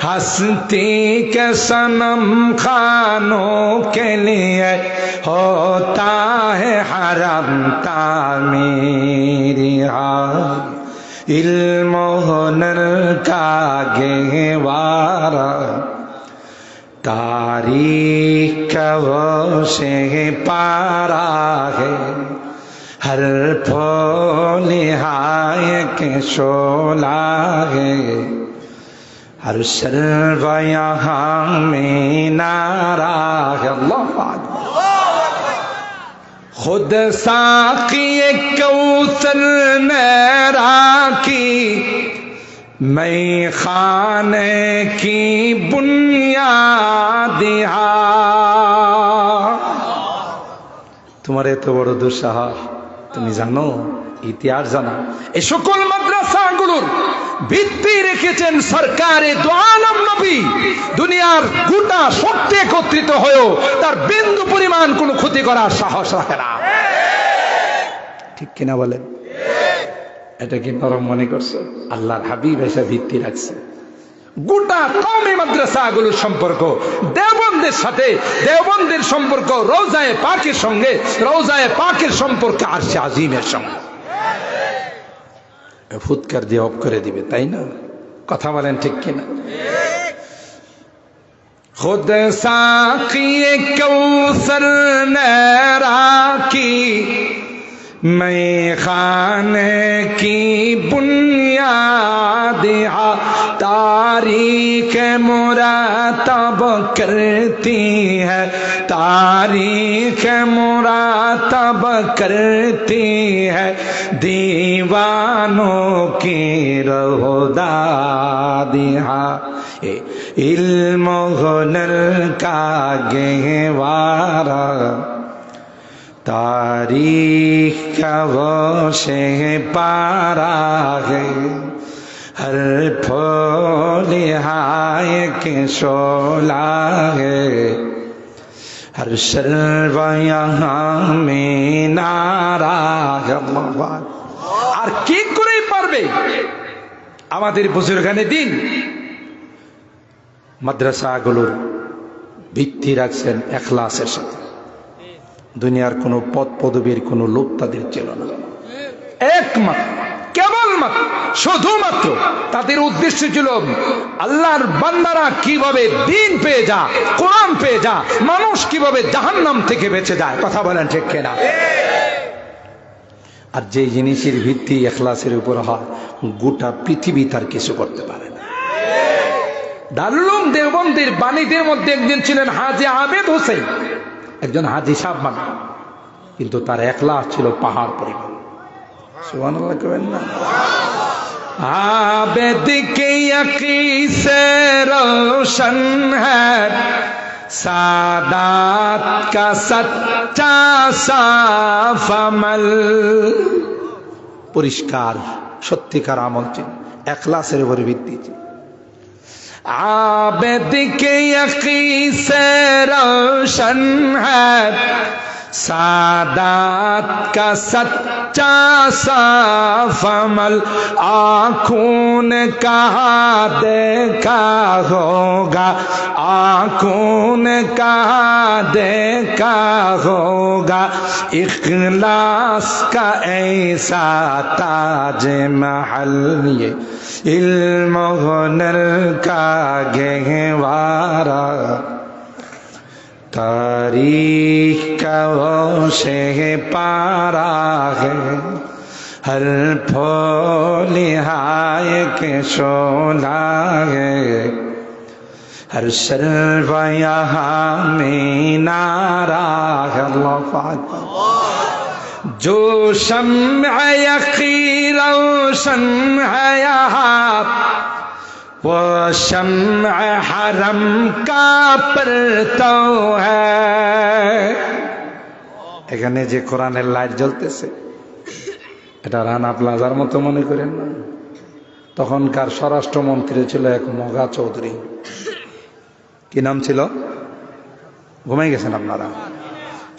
हस्ती के सनम खानों के लिए होता है हरम तामीर। इल्म हुनर का गहवारा तारीख का वो से पारा है, हर फूल हाय के शोला है, हर शर्व यहाँ में नारा है। अल्लाह खुद साक़ी कौसर मेरा की, मैं खाने की बुनियाद। তোমার এত বড় দুঃসাহস, তুমি জানো ইতিহাস জানা? এই সকল মাদ্রাসাগুলোর ভিত্তি রেখেছেন সরকারে দু আলম নবী। দুনিয়ার গোটা শক্তি একত্রিত হয়েও তার বিন্দু পরিমাণ কোনো ক্ষতি করার সাহস রাখে না। ঠিক কিনা বলেন? এটা কি নরম মনে করছো? আল্লাহর হাবিব এসে ভিত্তি রাখছে। গোটা কওমি মাদ্রাসাগুলোর সম্পর্ক দেওবন্দের সাথে, দেওবন্দের সম্পর্ক রওজায়ে পাকের সঙ্গে, রওজায়ে পাকের সম্পর্ক আরশে আজিমের সঙ্গে। ফুৎকার দিয়ে অফ করে দিবে, তাই না? কথা বলেন ঠিক কিনা? खुद साक़ी कौसर मेरा की, मैं खाने की बुनियाद। तारीख मुरातब करती है, तारीख मुरातब करती है, दीवानों की रहोदादिहा। इल्म हुनर का गहवारा तारीख का वो से पारा है, हर फूल हाय के शोला है, हर शर्व यहाँ में नारा है। আর কি করে পারবে? আমাদের বুজুর্গানে দিন মাদ্রাসাগুলোর ভিত্তি রাখছেন ইখলাসের সাথে। দুনিয়ার কোনো পদ পদবীর কোনো লোক তাদের ছিল না। একমাত্র কেবলমাত্র শুধুমাত্র তাদের উদ্দেশ্য ছিল আল্লাহর বান্দারা কিভাবে দ্বীন পেয়ে যা, কোরআন পেয়ে যা, মানুষ কিভাবে জাহান্নাম থেকে বেঁচে যায়। কথা বলেন ঠিক কিনা? আর যে জিনিসের ভিত্তি ইখলাসের উপর হয়, গোটা পৃথিবী তার কিছু করতে পারে না। দারুল উলুম দেওবন্দের বাণীদের মধ্যে একজন ছিলেন হাজী আবেদ হোসেন, একজন হাজী সাহেব মানে, কিন্তু তার ইখলাস ছিল পাহাড় পরিমাণ। সুবহানাল্লাহ কবেন না? आबिद के यकीन से रोशन है सादात का सच्चा साफ अमल। পরিষ্কার সত্যিকার আমল ছিল, ইখলাসের উপর ভিত্তি ছিল। आबिद के यकीन से रोशन है सादात का सच्चा साफ अमल। आँखों ने कहा देखा होगा, आँखों ने कहा देखा होगा, इखलास का ऐसा ताज महल। ये इल्म हुनर का गहवारा तारीख का वो से पारा है, हर फूल हाय के शोला है, हर शर्व यहाँ में नारा है। अल्लाह जो शम्अ यक़ीन रोशन है यहाँ, वो शम्अ हरम का परतौ है। এখানে যে কোরআনের লাইট জ্বলতেছে এটা রানা প্লাজার মতো মনে করেন না। তখনকার স্বরাষ্ট্রমন্ত্রী ছিল এক মগা চৌধুরী। কি নাম ছিল? ঘুমাই গেছেন আপনারা?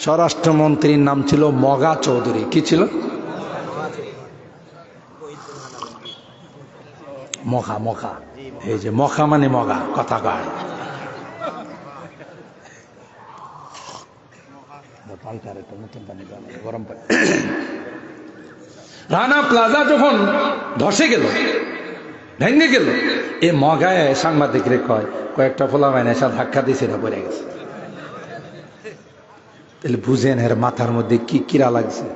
স্বরাষ্ট্রমন্ত্রীর নাম ছিল মগা চৌধুরী। কি ছিল? মখা। মখা, এই যে মখা মানে মগা, কথা কয়। গরম পানি। রানা প্লাজা যখন ধসে গেল, ভেঙে গেল, এ মগায় সাংবাদিকরে কয়েকটা ফোলা মাইনে এসে ধাক্কা দিয়েছে, এটা পড়ে গেছে। তাহলে বুঝেন এর মাথার মধ্যে কি কিরা লাগছে,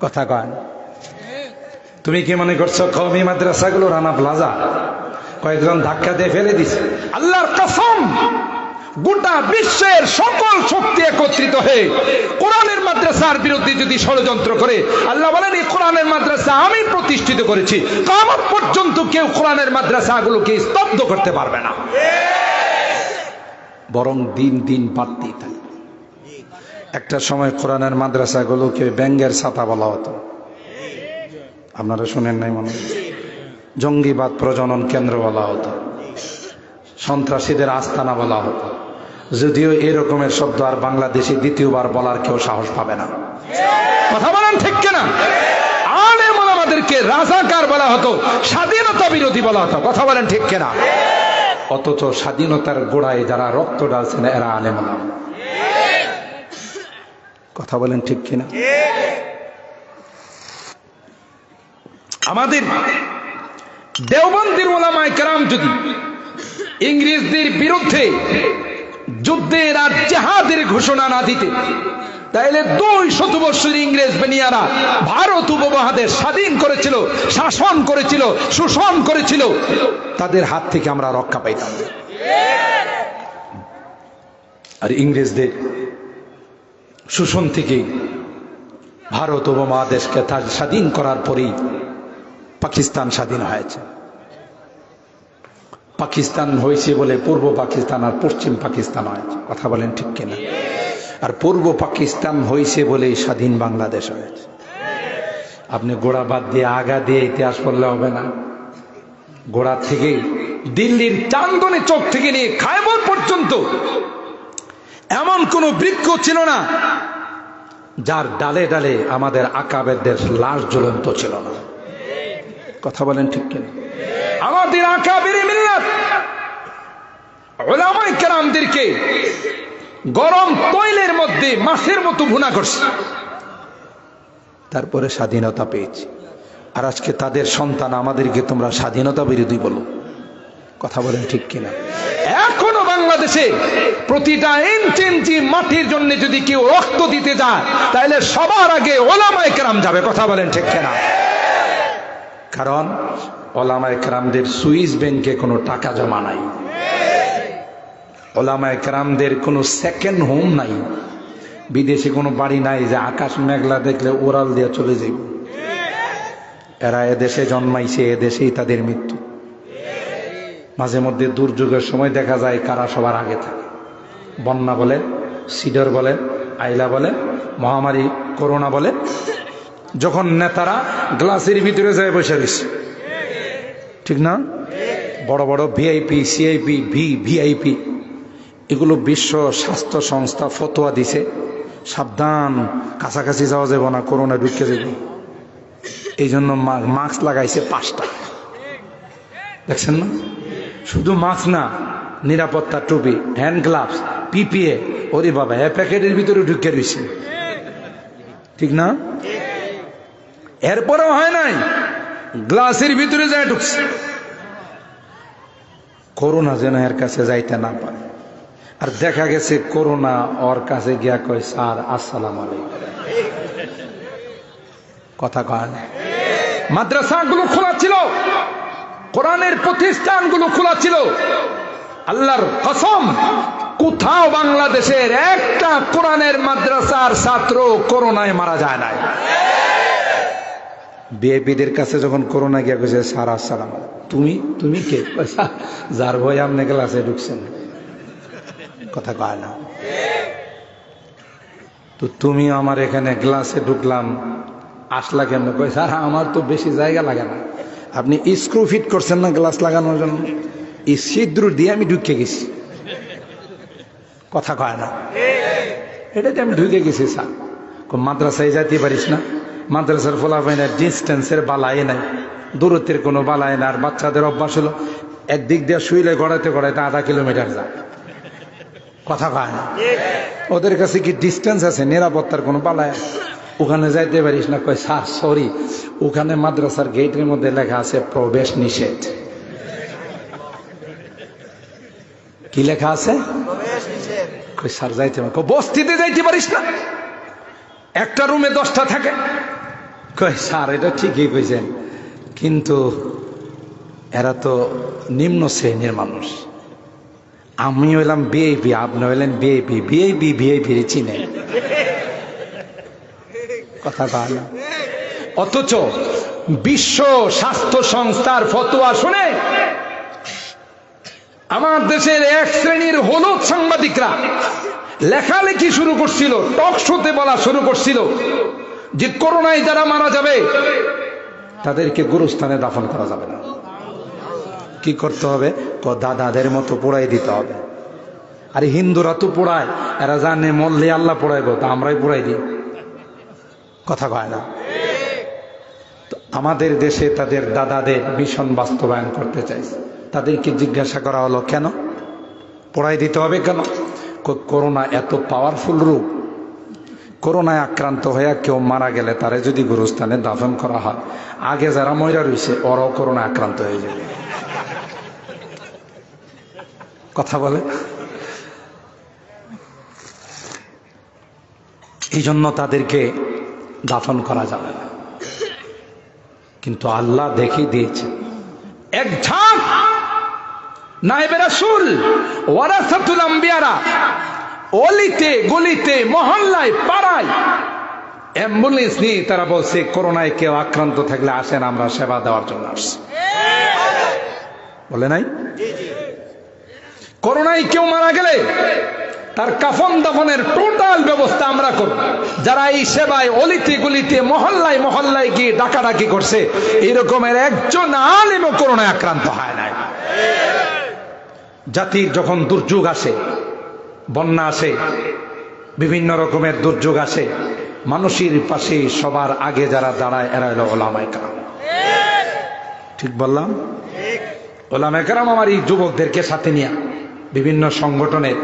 কথা কয়। তুমি কি মনে করছো কওমি মাদ্রাসাগুলো রানা প্লাজা কয়েকজন ধাক্কা দিয়ে ফেলে দিছে? আল্লাহর কসম, গোটা বিশ্বের সকল শক্তি একত্রিত হয়ে কোরআনের মাদ্রাসার বিরুদ্ধে যদি ষড়যন্ত্র করে, আল্লাহ বলেন এই কোরআনের মাদ্রাসা আমি প্রতিষ্ঠিত করেছি, কিয়ামত পর্যন্ত কেউ কোরআনের মাদ্রাসাগুলোকে স্তব্ধ করতে পারবে না, বরং দিন দিন বাড়তেই থাকে। একটা সময় কোরআনের মাদ্রাসাগুলোকে ব্যাঙ্গের ছাতা বলা হতো, আপনারা শুনেন নাই মনে? জঙ্গিবাদ প্রজনন কেন্দ্র বলা হতো, সন্ত্রাসীদের আস্তানা বলা হতো। যদিও এরকমের শব্দ আর বাংলাদেশে দ্বিতীয়বার বলার কেউ সাহস পাবে না, কথা বলেন ঠিক কিনা? আলেম ওলামাদেরকে রাজাকার বলা হতো, স্বাধীনতা বিরোধী বলা হতো, কথা বলেন ঠিক কিনা? অথচ স্বাধীনতার গোড়ায় যারা রক্ত ঢালছেন এরা আলেম ওলামা, কথা বলেন ঠিক কিনা? আমাদের দেওবন্দির ওলামায়ে কেরাম যদি ইংরেজদের বিরুদ্ধে যুদ্ধের আর জিহাদের ঘোষণা না দিতে, তাহলে 200 বছর ইংরেজ বেনিয়ারা ভারত উপমহাদেশ স্বাধীন করেছিল, শাসন করেছিল, শোষণ করেছিল, তাদের হাত থেকে আমরা রক্ষা পাইতাম। আর ইংরেজদের শোষণ থেকে ভারত উপমহাদেশকে স্বাধীন করার পরেই পাকিস্তান স্বাধীন হয়েছে। পাকিস্তান হয়েছে বলে পূর্ব পাকিস্তান আর পশ্চিম পাকিস্তান হয়েছে, কথা বলেন ঠিক কিনা? আর পূর্ব পাকিস্তান হয়েছে বলে স্বাধীন বাংলাদেশ হয়েছে। আপনি গোড়া বাদ দিয়ে আগা দিয়ে ইতিহাস পড়লে হবে না। গোড়া থেকে দিল্লির চান্দনী চৌক থেকে নিয়ে খায়বর পর্যন্ত এমন কোন বৃক্ষ ছিল না যার ডালে ডালে আমাদের আকাবেরদের লাশ ঝুলন্ত ছিল না, কথা বলেন ঠিক কিনা? আমাদের আকাবের মিল্লাত উলামায়ে কেরামদেরকে গরম তৈলের মধ্যে মাছের মতো ভুনা করছে, তারপরে স্বাধীনতা পেয়েছি। আর আজকে তাদের সন্তান আমাদেরকে তোমরা স্বাধীনতা বিরোধী বলো, কথা বলেন ঠিক কিনা? এখনো বাংলাদেশে প্রতিটা ইঞ্চি মাটির জন্য যদি কেউ রক্ত দিতে যায়, তাহলে সবার আগে উলামায়ে কেরাম যাবে, কথা বলেন ঠিক কিনা? কারণ উলামায়ে কেরামদের সুইস ব্যাংকে কোনো টাকা জমা নাই, উলামায়ে কেরামদের কোনো সেকেন্ড হোম নাই, বিদেশে কোনো বাড়ি নাই যে আকাশ মেঘলা দেখলে ওরাল দিয়ে চলে যাইব। এরা এদেশে জন্মাইছে, এদেশেই তাদের মৃত্যু। মাঝে মধ্যে দুর্যোগের সময় দেখা যায় কারা সবার আগে থাকে। বন্যা বলে, সিডর বলে, আইলা বলে, মহামারী করোনা বলে, যখন নেতারা গ্লাসের ভিতরে যায় বসে রয়েছে, ঠিক না? বড় বড় ভিআইপি, সিআইপি, ভিআইপি, এগুলো বিশ্ব স্বাস্থ্য সংস্থা ফতোয়া দিছে, সাবধান, কাছাকাছি যাওয়া যাবে না, করোনা ঢুকে যাবে। এই জন্য মাস্ক লাগাইছে 5টা, দেখছেন না? শুধু মাস্ক না, নিরাপত্তা টুপি, হ্যান্ড গ্লাভস, পিপিএ, ওরে বাবা, এ প্যাকেটের ভিতরে ঢুকে রয়েছে, ঠিক না? এরপরেও হয় নাই, গ্লাসের ভিতরে যায় ঢুকছে, করোনা যেন এর কাছে যাইতে না পারে। আর দেখা গেছে করোনা ওর কাছে গিয়া কয়, স্যার আসসালামু আলাইকুম, কথা কয় না। মাদ্রাসাগুলো খোলা ছিল, কোরআনের প্রতিষ্ঠানগুলো খোলা ছিল। আল্লাহর কসম, কোথাও বাংলাদেশের একটা কোরআনের মাদ্রাসার ছাত্র করোনায় মারা যায় নাই। বিআইপিদের কাছে যখন করোনা গিয়া কইছে স্যার আসসালাম, তুমি কে? যার ভয় আপনি ক্লাসে ঢুকছেন, কথা কয় না। তো তুমি আমার এখানে ক্লাসে ঢুকলাম আসলা কেমন? কই স্যার আমার তো বেশি জায়গা লাগে না, আপনি স্ক্রু ফিট করছেন না গ্লাস লাগানোর জন্য, এই ছিদ্র দিয়ে আমি ঢুকে গেছি, কথা কয় না। এটাতে আমি ঢুকে গেছি স্যার। মাদ্রাসায় যাইতে পারিস না? মাদ্রাসার ফলাফল না, ডিস্টেন্সের বালাই নাই, দূরত্বের কোনো বালাই না। আর বাচ্চাদের অভ্যাস হলো একদিক দিয়ে শুইলে গড়াইতে গড়াইতে 0.5 কিলোমিটার যায়, কথা কয় না। ওদের কাছে কি ডিস্টেন্স আছে? নিরাপত্তার কোনো বালাই আছে? ওখানে যাইতে পারিস না? কয় স্যার সরি, ওখানে মাদ্রাসার গেটের মধ্যে লেখা আছে প্রবেশ নিষেধ। কি লেখা আছে? কই স্যার যাইতে পারি। বস্তিতে যাইতে পারিস না? একটা রুমে 10টা থাকে। কই স্যার এটা ঠিকই কইছেন, কিন্তু এরা তো নিম্ন শ্রেণীর মানুষ, আমি হইলাম বিআইপি, আপনি হইলেন বিআইপি, বিআইপি চিনে, কথা কয় না। অথচ বিশ্ব স্বাস্থ্য সংস্থার ফতোয়া শুনে আমার দেশের এক শ্রেণীর হলুদ সাংবাদিকরা লেখালেখি শুরু করছিল, টক শোতে বলা শুরু করছিল যে করোনায় যারা মারা যাবে তাদেরকে গুরুস্থানে দাফন করা যাবে না। কি করতে হবে? দাদাদের মতো পোড়াই দিতে হবে। আরে হিন্দুরা তো পোড়ায়, এরা জানে মরলে আল্লাহ পোড়াইব, তা আমরাই পোড়াই দিই, কথা কয় না। আমাদের দেশে তাদের দাদাদের মিশন বাস্তবায়ন করতে চাইছে, তাদেরকে জিজ্ঞাসা করা হলো কেন পোড়াই দিতে হবে কেন? করোনা এত পাওয়ারফুল রোগ, করোনায় আক্রান্ত হয়ে কেউ মারা গেলে তারে যদি গুরুস্থানে দাফন করা হয়, আগে যারা ময়রা রয়েছে ওরাও করোনা আক্রান্ত হয়ে যাবে, কথা বলে। এই জন্য তাদেরকে দাফন করা যাবে না। কিন্তু আল্লাহ দেখিয়ে দিয়েছে এক ঝাঁক নায়েবে রাসূল ওয়ারাসাতুল আম্বিয়ারা অলিতে গলিতে মহল্লায় পাড়ায় অ্যাম্বুলেন্স নিয়ে তারা বলছে করোনায় কেউ আক্রান্ত থাকলে আসেন আমরা সেবা দেওয়ার জন্য আসছি, বলে নাই? করোনায় কেউ মারা গেলে তার কাফন দাফনের টোটাল ব্যবস্থা আমরা করব। যারা এই সেবায় অলিতে গলিতে মহল্লায় মহল্লায় গিয়ে ডাকাডাকি করছে, এরকমের একজন আলেমও করোনায় আক্রান্ত হয় নাই। জাতির যখন দুর্যোগ আসে, বন্যা আসে, বিভিন্ন রকমের দুর্যোগ আসে, মানুষের পাশে সবার আগে যারা দাঁড়ায় এরা হলো ওলামায়ে কেরাম। ঠিক বললাম? ওলামায়ে কেরাম আমার এই যুবকদেরকে সাথে নিয়ে, বিভিন্ন সংগঠনের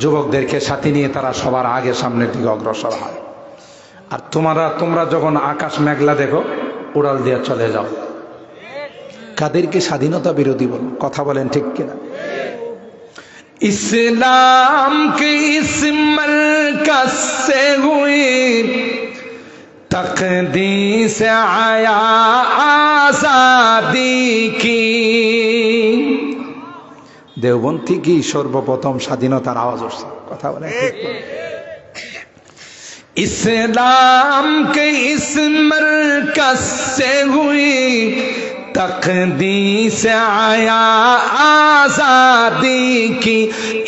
যুবকদেরকে সাথে নিয়ে তারা সবার আগে সামনের দিকে অগ্রসর হয়। আর তোমরা যখন আকাশ মেঘলা দেখো উড়াল দিয়ে চলে যাও। কাদেরকে স্বাধীনতা বিরোধী বলো? কথা বলেন ঠিক কিনা? इस्लाम के इस मरकज से हुई तकदीस आया आजादी की। দেওবন্দ থেকে সর্বপ্রথম স্বাধীনতার আওয়াজ উঠছে, কথা বলে। इस्लाम के इस मरकज से हुई तकदीस आया आजादी की।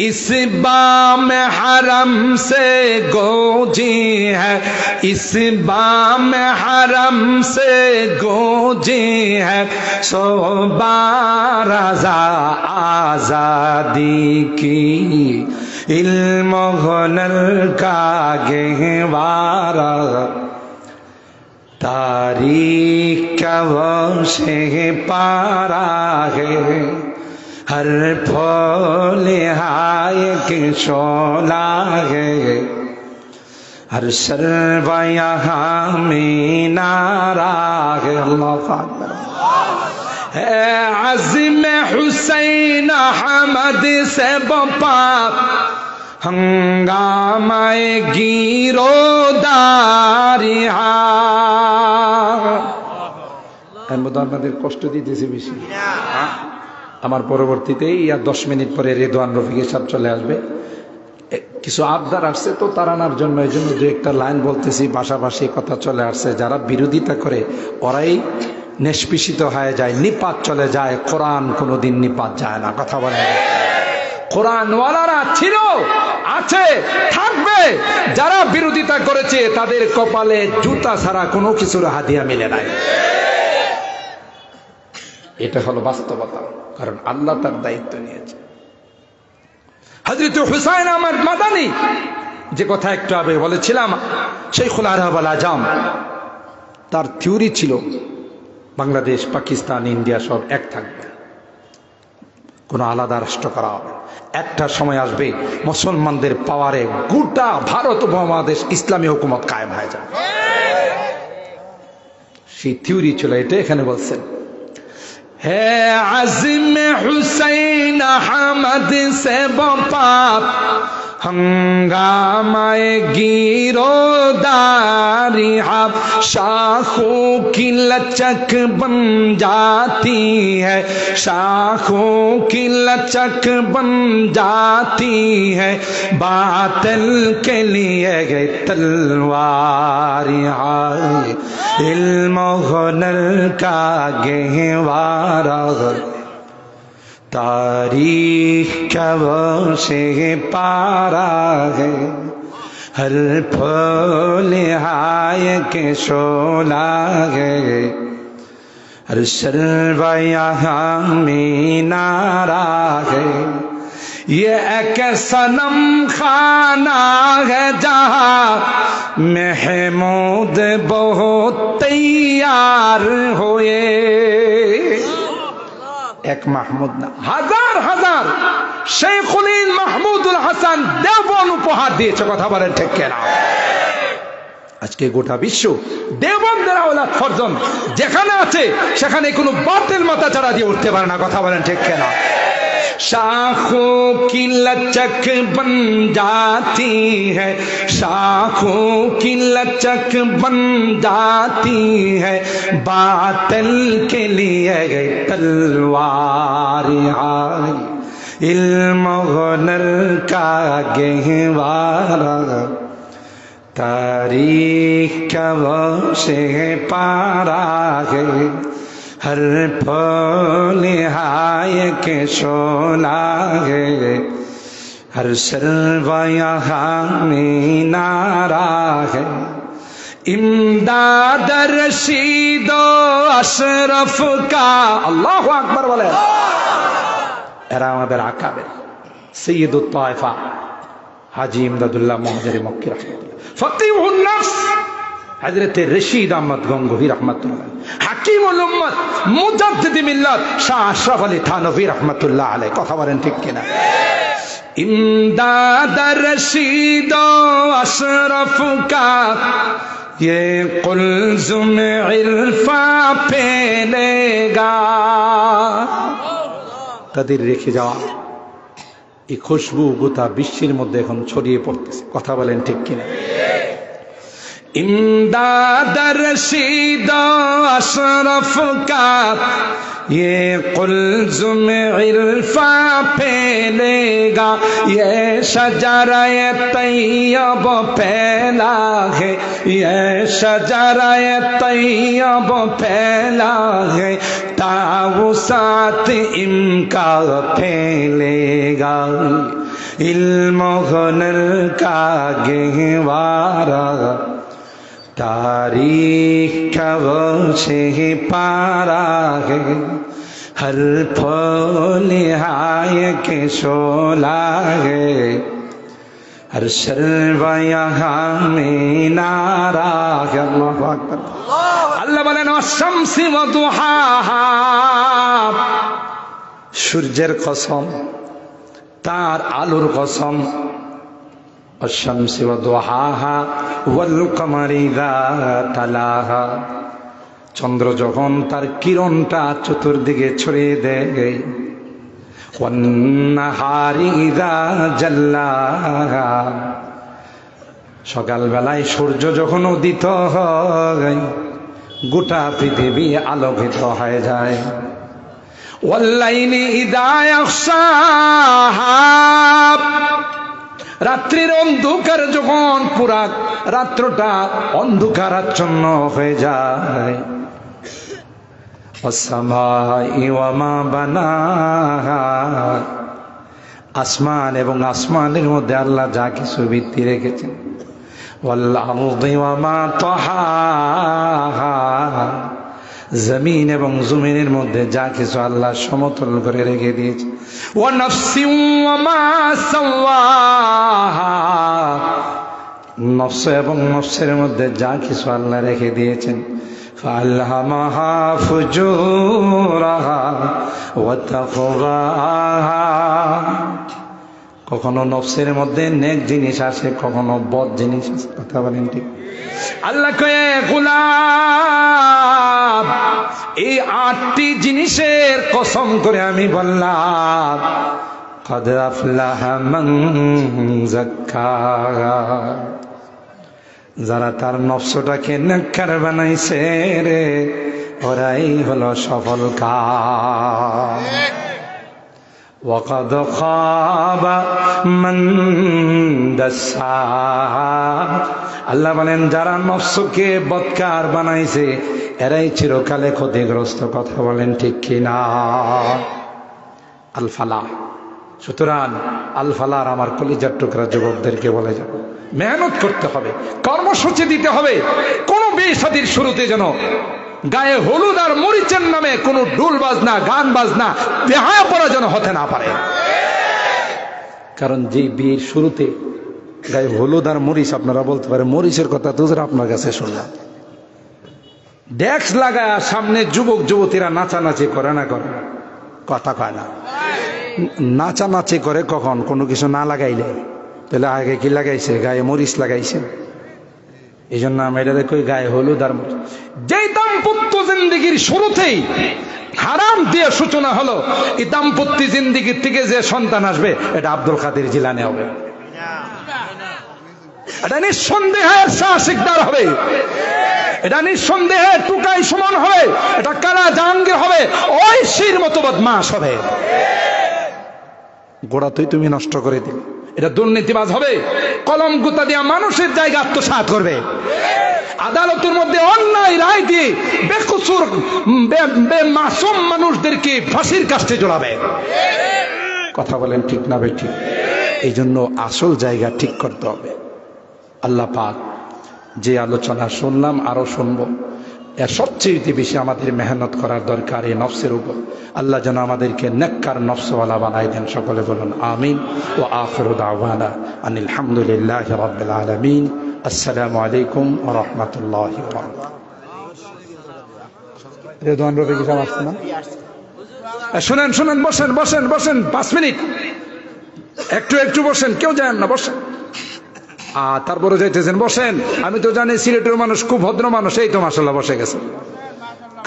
इस बाम हरम से गूंजी है, इस बाम हरम से गूंजी है सोबारज़ा आजादी की। इल्म हुनर का गहवारा तारीख का वो से पारा है। हर फूल हाय के शोला है, हर शर्ब यहाँ में नारा है। अल्लाह अकबर। है अज़्म हुसैन अहमद से बपा हंगामाए গিরোদারিহা। আপনাদের কষ্ট দিতেছি বেশি। আমার পরবর্তীতে 10 মিনিট পরে রেদওয়ান রফিক সাহেব চলে আসবে, কিছু আবদার আসছে তো তাড়ানোর জন্য, এই জন্য দু একটা লাইন বলতেছি, পাশাপাশি কথা চলে আসছে। যারা বিরোধিতা করে ওরাই নিষ্পেষিত হয়ে যায়, নিপাত চলে যায়। কোরআন কোনোদিন নিপাত যায় না। কথা বলে কোরআনওয়ালারা ছিল, আছে, থাকবে। যারা বিরোধিতা করেছে তাদের কপালে জুতা ছাড়া কোনো কিছুর হাদিয়া মিলে নাই। এটা হলো বাস্তবতা, কারণ আল্লাহ তার দায়িত্ব নিয়েছে। হযরত হুসাইন আহমদ মাদানী, যে কথা একটু আগে বলেছিলাম, শাইখুল আরব আল আজম, তার থিওরি ছিল বাংলাদেশ, পাকিস্তান, ইন্ডিয়া সব এক থাকবে, কোনো আলাদা রাষ্ট্র করা হবে। একটা সময় আসবে মুসলমানদের পাওয়ারে গোটা ভারত উপমহাদেশ ইসলামী হুকুমত কায়েম হয়ে যাবে। সেই থিওরি ছিল এটা। এখানে বলছেন, হে আযম হুসাইন আহমদ সে বাপ हंगामाए गिरोदारी आप शाखों की लचक बन जाती है, शाखों की लचक बन जाती है, बातिल के लिए गए तलवार आए, इल्म हुनर का गहवारा तारीख कब से पारा है, हर फूल हाय के शोला है, हर शर्वा यहाँ मीनारा है, ये एक सनम खाना है जहाँ महमूद बहुत तैयार हुए। এক মাহমুদ না, হাজার হাজার শেখুল মাহমুদুল হাসান দেওবন্দ উপহার দিয়েছে। কথা বলেন ঠিক কিনা? আজকে গোটা বিশ্ব দেওবন্দের আওলাদ ফরজন যেখানে আছে সেখানে কোনো বাতিল মাথা চাড়া দিয়ে উঠতে পারে না। কথা বলেন ঠিক কিনা? शाखों की लचक बन जाती है, शाखों की लचक बन जाती है, बातिल के लिए गई तलवार आई, इल्म हुनर का गहवारा, तारीख कब से पारा है, हर फूल हाय के शोला है, हर शर्वा यहाँ मीनारा है, इमदाद रशीद अशरफ का। अल्लाहु আকবার বলে। এরা আমাদের আকাবের সৈয়দুত তায়েফা হাজী ইমদাদুল্লাহ মুহাজির মক্কি রাহমাতুল্লাহ, ফকিহুন নফস হযরত রশিদ আহমদ গঙ্গোহী রাহমাতুল্লাহ, হাকিমুল উম্মত মুজাদ্দিদ মিল্লাত শাহ আশরাফ আলী থানভী রাহমাতুল্লাহ আলাইহি। কথা বলেন ঠিক কিনা? ইমদাদ রশিদ আশরাফ কা ये कुलजुम इरफा फैलेगा। তাদের রেখে যাওয়া এই খুশবু গোটা বিশ্বের মধ্যে এখন ছড়িয়ে পড়তেছে। কথা বলেন ঠিক কিনা? इमदाद रशीद अशरफ का ये कुलजुम इरफा फैलेगा, ये शजराए तैयब फैला है, ये शजराए तैयब फैला है, ताउसात इनका फैलेगा, इल्म हुनर का गहवारा, तारीख कब से पारा है, हर फूल हाय के शोला है, हर शर्वा यहाँ मीनारा है। अल्लाहु আকবার। আল্লাহ বলেন ওয়াশ-শামসি ওয়া দুহাহা, সূর্যের কসম, তার আলোর কসম, ওয়াশ-শামসি ওয়া দুহাহা ওয়াল কমারি ইযা তালাহা, চন্দ্র যখন তার কিরণটা চতুর্দিকে ছড়িয়ে দেয়, ওয়ান নাহারি ইযা জাল্লাহা, সকালবেলায় সূর্য যখন উদিত হয় গোটা পৃথিবী আলোকিত হয়ে যায়, ওয়াল লাইলি ইযা ইয়াগশাহা রাত্রির অন্ধকার যখন পুরা রাত্রটা অন্ধকারাচ্ছন্ন হয়ে যায়, ওয়াসসামাই ওয়া মা বানাহা, আসমান এবং আসমানের মধ্যে আল্লাহ যা কিছু ভিত্তি রেখেছেন, ওয়াল আরদি ওয়া মা তাহাহা, জমিন এবং জমিনের মধ্যে যা কিছু আল্লাহ সমতল করে রেখে দিয়েছে, ওয়া নাফসিন ওয়া মা সাওয়াহা, নফস এবং নফসের মধ্যে যা কিছু আল্লাহ রেখে দিয়েছেন, ফাআলহামাহা ফুজুরাহা ওয়া তাকওয়াহা, কখনো নফসের মধ্যে নেক জিনিস আসে, কখনো বদ জিনিস আসে। কথা বলেন ঠিক? আল্লাহ কয়ে গোলাম, এই 8টি জিনিসের কসম করে আমি বললাম, قد أفلح من زكاها, যারা তার নফসটাকে নেককার বানাইছে রে, ওরাই হলো সফল কাম। وقد خاب من دساها, আল্লাহ বলেন যারা নফসকে বদকার বানাইছে এরাই চিরকালে ক্ষতিগ্রস্ত। কথা বলেন ঠিক কিনা? আল ফালাহ। সুতরাং আল ফালার আমার কলিজার টুকরা যুবকদেরকে বলে যাব, মেহনত করতে হবে, কর্মসূচি দিতে হবে। কোন বিয়ে শাদীর শুরুতে যেন গায়ে হলুদ আর মরিচের নামে কোন ঢোল বাজনা, গান বাজনা, বেহায়া পড়া যেন হতে না পারে। কারণ যে বিয়ের শুরুতে গায়ে হলুদ আর মরিচ, আপনারা বলতে পারে মরিচের কথা তো আপনার কাছে শুনলাম, ডেস্ক লাগায় সামনে যুবক যুবতীরা নাচানাচি করে না, করে কথা কয় না। নাচানাচি করে কখন? কোনো কিছু না লাগাইলে। তাহলে আগে কি লাগাইছে? গায়ে মরিচ লাগাইছে। এই জন্য আমি এটা কই গায়ে হলুদ আর মরিচ। যেই দাম্পত্য জিন্দিগির শুরুতেই হারাম দিয়ে সূচনা হলো, এই দাম্পত্য জিন্দিগির থেকে যে সন্তান আসবে এটা আব্দুল কাদের জিলানী হবে, এটা নিঃসন্দেহে শাহ শিকদার হবে, এটা নিঃসন্দেহে টুকাই সুমন হবে, এটা কালা জাহাঙ্গীর হবে, ওই শির মতো বদমাশ হবে। গোড়া তুমি নষ্ট করে দিলে। এটা দুর্নীতিবাজ হবে, কলম গুতা দিয়া মানুষের জায়গা আত্মসাৎ করবে, আদালতের মধ্যে অন্যায় রায় দিয়ে বেকসুর মাসুম মানুষদেরকে ফাঁসির কাস্টে জড়াবে। কথা বলেন ঠিক না বেঠিক? এই জন্য আসল জায়গা ঠিক করতে হবে। আল্লাহ পাক যে আলোচনা শুনলাম, আরো শুনবো, এর সবচেয়ে বেশি আমাদের মেহনত করার দরকার এই নফসের উপর। আল্লাহ যেন আমাদেরকে নেককার নফসওয়ালা বানাই দেন। সকলে বলুন আমিন। ওয়া আখিরু দাওয়ানা আনিল হামদুলিল্লাহি রাব্বিল আলামিন। আসসালামু আলাইকুম ওয়া রাহমাতুল্লাহি ওয়া বারাকাতুহু। রেদওয়ান রফিক সাহেব আসছেন না? শুনেন শুনেন, বসেন বসেন বসেন, 5 মিনিট একটু বসেন, কেউ যায় না, বসেন। তারপরে যাইতেছেন, বসেন। আমি তো জানি সিলেটের মানুষ খুব ভদ্র মানুষ, এই তো মাশাআল্লাহ বসে গেছে।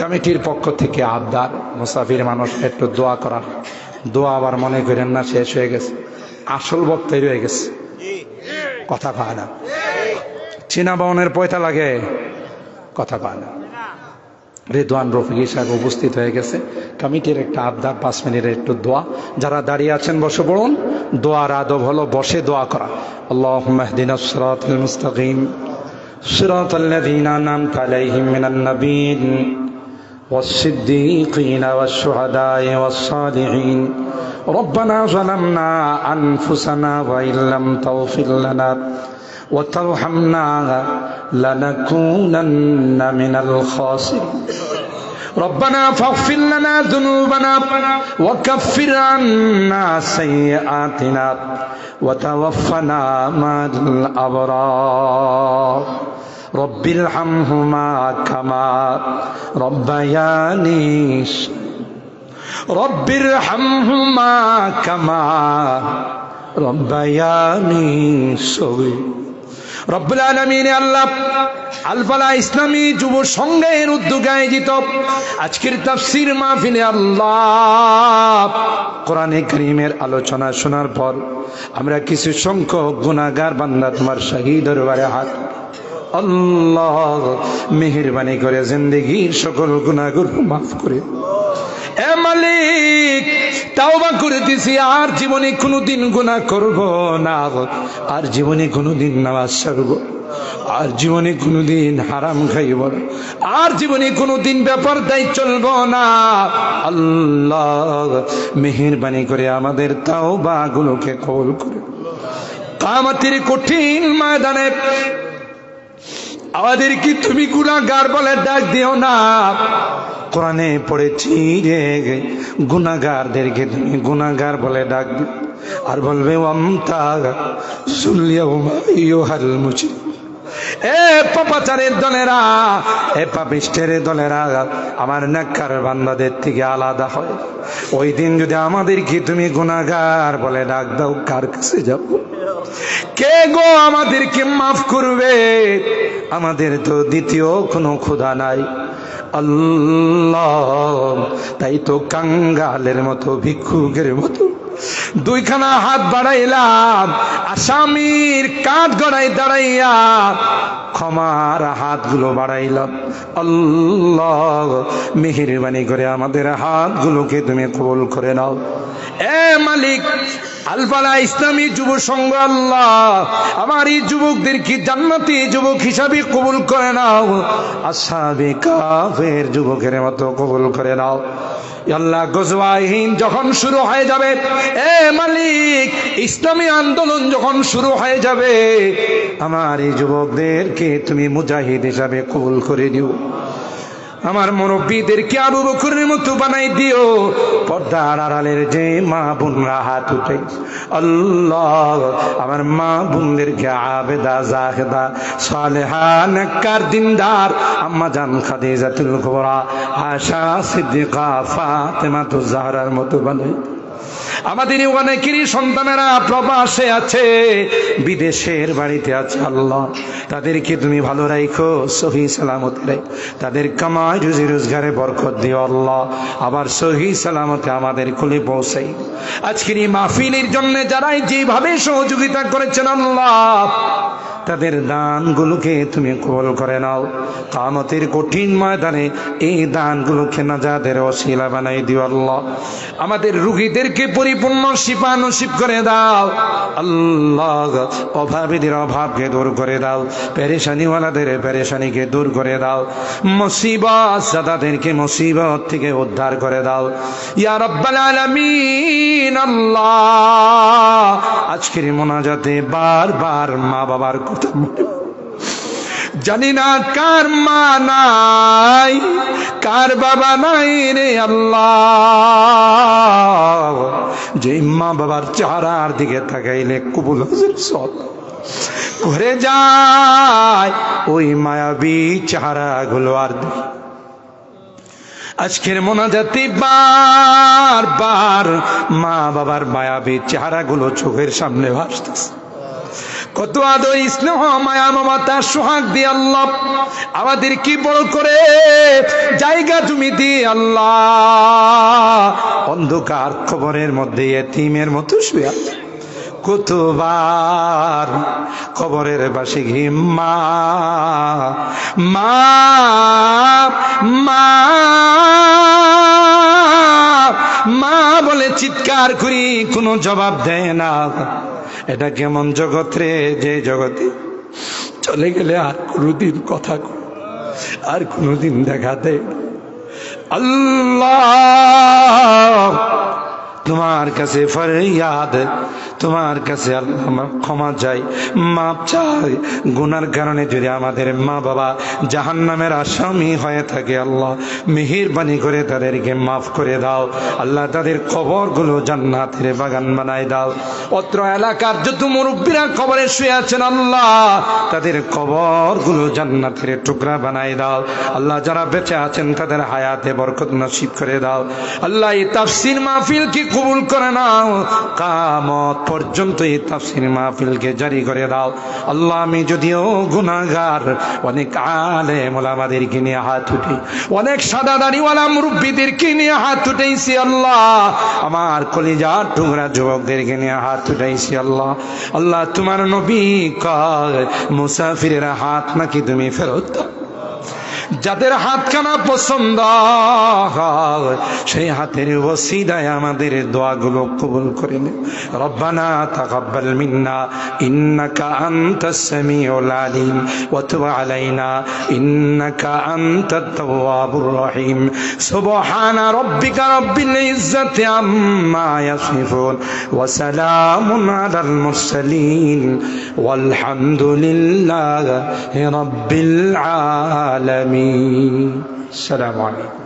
কমিটির পক্ষ থেকে আবদার, মুসাফির মানুষ, একটু দোয়া করার। দোয়া আবার মনে করেন না শেষ হয়ে গেছে, আসল বক্তাই রয়ে গেছে, কথা কয় না। চীনা বাউনের পয়সা লাগে, কথা কয় না। রেদওয়ান রফিক সাহেব উপস্থিত হয়ে গেছে। কমিটির একটা আবদার, 5 মিনিটের একটু দোয়া। যারা দাঁড়িয়ে আছেন বসে পড়ুন। দোয়ার আদব হলো বসে দোয়া করা। আল্লাহুম্মা ইহদিনাস সিরাতাল মুস্তাকিম সিরাতাল লাযীনা আন'আমতা আলাইহিম মিনান নাবিয়্যিন والصديقين والشهداء والصالحين ربنا ظلمنا أنفسنا وإن لم تغفر لنا وترحمنا لنكونن من الخاسرين ربنا فاغفر لنا ذنوبنا وكفر عنا سيئاتنا وتوفنا مع الأبرار رب ارحمهما كما ربياني رب ارحمهما كما ربياني صغيرا রব্বুল আলামিন। আল্লাহ আল ফালাহ ইসলামী যুব সংঘের উদ্যোগে আয়োজিত আজকের তাফসীর মাহফিলে আল্লাহ কোরআনে কারীমের আলোচনা শোনার পর আমরা কিছু সংখ্যক গুনাহগার বান্দা তোমার শাহী দরবারে হাত, আল্লাহ মেহেরবানি করে জিন্দেগীর সকল গুনাহগুলো মাফ করে। এ মালিক, তাওবা করে দিছি, আর জীবনে কোনোদিন গুনাহ করব না, আর জীবনে কোনোদিন নামাজ ছাড়ব, আর জীবনে কোনোদিন হারাম খাইব না, আর জীবনে কোনোদিন বেপরদাই চলব না। আল্লাহ মেহেরবানি করে আমাদের তাওবা গুলোকে কবুল করে। কিয়ামতের কঠিন ময়দানে আমাদের কি তুমি গুনাহগার বলে ডাক দিও না। কোরআনে পড়েছি রে, গুনাহগারদেরকে তুমি গুনাহগার বলে ডাক দিও, আর বলবে ওয়ামতা যুলিয়াউমা আইয়ুহাল মুজরিম। এ পাপাচারের দলেরা, এ পাপিষ্টের দলেরা, আমার নেককার বান্দাদের থেকে আলাদা হয়। ওই দিন যদি আমাদেরকে তুমি গুনাহগার বলে ডাক দাও, কার কাছে যাব? কে গো আমাদেরকে মাফ করবে? আমাদের তো দ্বিতীয় কোনো খোদা নাই। আল্লাহ, তাই তো কাঙ্গালের মতো, ভিক্ষুকের মতো দুইখানা হাত বাড়াইলাম, আসামির কাঠ গড়াই দাঁড়াইয়া ক্ষমার হাতগুলো বাড়াইলাম। আল্লাহ মেহেরবানি করে আমাদের হাতগুলোকে তুমি কবুল করে নাও। এ মালিক, আলফালা ইসলামী যুব সংঘ, আল্লাহ আমার এই যুবকদেরকে জান্নাতি যুবক হিসাবে কবুল করে নাও, আসহাবে কাফের যুবকের মতো কবুল করে নাও। আল্লাহ গজওয়াহিন যখন শুরু হয়ে যাবে, এ মালিক ইসলামী আন্দোলন যখন শুরু হয়ে যাবে, আমার এই যুবকদেরকে তুমি মুজাহিদ হিসাবে কবুল করে দিও। আমার মুরব্বীদেরকে আবু বকরের মতো বানাই দিও। পর্দার আড়ালের যে মা বোনরা হাত উঠে, আল্লাহ আমার মা বোনদেরকে আবেদা, জাহেদা, সালেহা, নেককার, দিনদার আম্মা জান খাদিজাতুল কুবরা, আয়েশা সিদ্দিকা, ফাতেমাতুজ জাহরার মতো বানাই। আমাদের অনেকেরই সন্তানেরা প্রবাসে আছে, বিদেশের বাড়িতে আছে, আল্লাহ তাদেরকে তুমি ভালো রাখো, সহি সালামতে রাখো, তাদের কামাই রুজি রোজগারে বরকত দিও আল্লাহ, আবার সহি সালামতে আমাদের খুলে পৌঁছাই। আজকের এই মাহফিলের জন্য যারাই যেভাবে সহযোগিতা করেছেন আল্লাহ, তাদের দানগুলোকে তুমি কবুল করে নাও। কিয়ামতের কঠিন ময়দানে এই দানগুলোকে নাজাতের ওসিলা বানাই দিও আল্লাহ। আমাদের রোগীদেরকে পরিপূর্ণ শিফা নসিব করে দাও আল্লাহ। অভাবীদের অভাবকে দূর করে দাও, পেরেশানিওয়ালাদের পেরেশানিকে দূর করে দাও, মুসিবত জাদাদেরকে মুসিবত থেকে উদ্ধার করে দাও ইয়া রাব্বাল আলামিন। আল্লাহ আজকের মোনাজাতে বারবার মা বাবার কথা মনে, জানি না কার মা নাই, কার বাবা নাই রে আল্লাহ। যে মা বাবার চেহারার দিকে তাকাইলে কবুল হাজির সব ঘুরে যায়, ওই মায়াবী চেহারা গুলো আর আজকের মোনাজাতে বারবার মা বাবার মায়াবী চেহারা গুলো চোখের সামনে ভাসতেছে। কত আদর, স্নেহ, মায়া, মমতা, সোহাগ দিয়ে আল্লাহ আমাদের কি বড় করে জায়গা তুমি দিয়ে আল্লাহ। অন্ধকার কবরের মধ্যে এতিমের মতো শুয়ে আছে, কতবার কবরের পাশে গিয়ে মা মা মা মা বলে চিৎকার করি, কোনো জবাব দেয় না। এটা কেমন জগৎ রে, যে জগতে চলে গেলে আর কোনোদিন কথা, আর কোনোদিন দেখা দেয়। আল্লাহ তোমার কাছে ফরিয়াদ, তোমার কাছে আল্লাহ ক্ষমা চাই, মাপ চাই। গুনার কারণে যদি আমাদের মা বাবা জাহান্নামের আসামি হয়ে থাকে আল্লাহ মেহেরবানি করে তাদেরকে মাফ করে দাও আল্লাহ। তাদের কবরগুলো জান্নাতের বাগান বানায় দাও। অত্র এলাকার যত মুরব্বীরা কবরে শুয়ে আছেন আল্লাহ, তাদের কবরগুলো জান্নাতের টুকরা বানায় দাও আল্লাহ। যারা বেঁচে আছেন তাদের হায়াতে বরকত নসিব করে দাও আল্লাহ। এই তাফসীর মাহফিল কি কবুল করে নাও, কিয়ামত পর্যন্ত এই তাফসীর মাহফিলকে জারি করে দাও আল্লাহ। আমি যদিও গুনাহগার, অনেক আলেম ওলামাদেরকে নিয়ে হাত উঠি, অনেক সাদা দাড়িওয়ালা মুরব্বীদেরকে নিয়ে হাত উঠাইছি আল্লাহ, আমার কলিজার টুকরা যুবকদেরকে নিয়ে হাত উঠাইছি আল্লাহ। আল্লাহ তোমার নবী কয় মুসাফিরের হাত নাকি তুমি ফেরত দাও, যাদের হাতখানা পছন্দ হয় সেই হাতের ওসিলায় আমাদের দোয়াগুলো কবুল করে নে। রব্বানা তাকাব্বাল মিন্না ইন্নাকা আনতাস সামিউল আলিম ওয়া তুব আলাইনা ইন্নাকা আনতাত তাওয়াবুর রহিম। সুবহানা রাব্বিকা রাব্বিল ইজ্জাতি আম্মা ইয়াসিফুন ওয়া সালামুন আলাল মুরসালিন ওয়ালহামদুলিল্লাহি রাব্বিল আলামিন। আসসালামু আলাইকুম।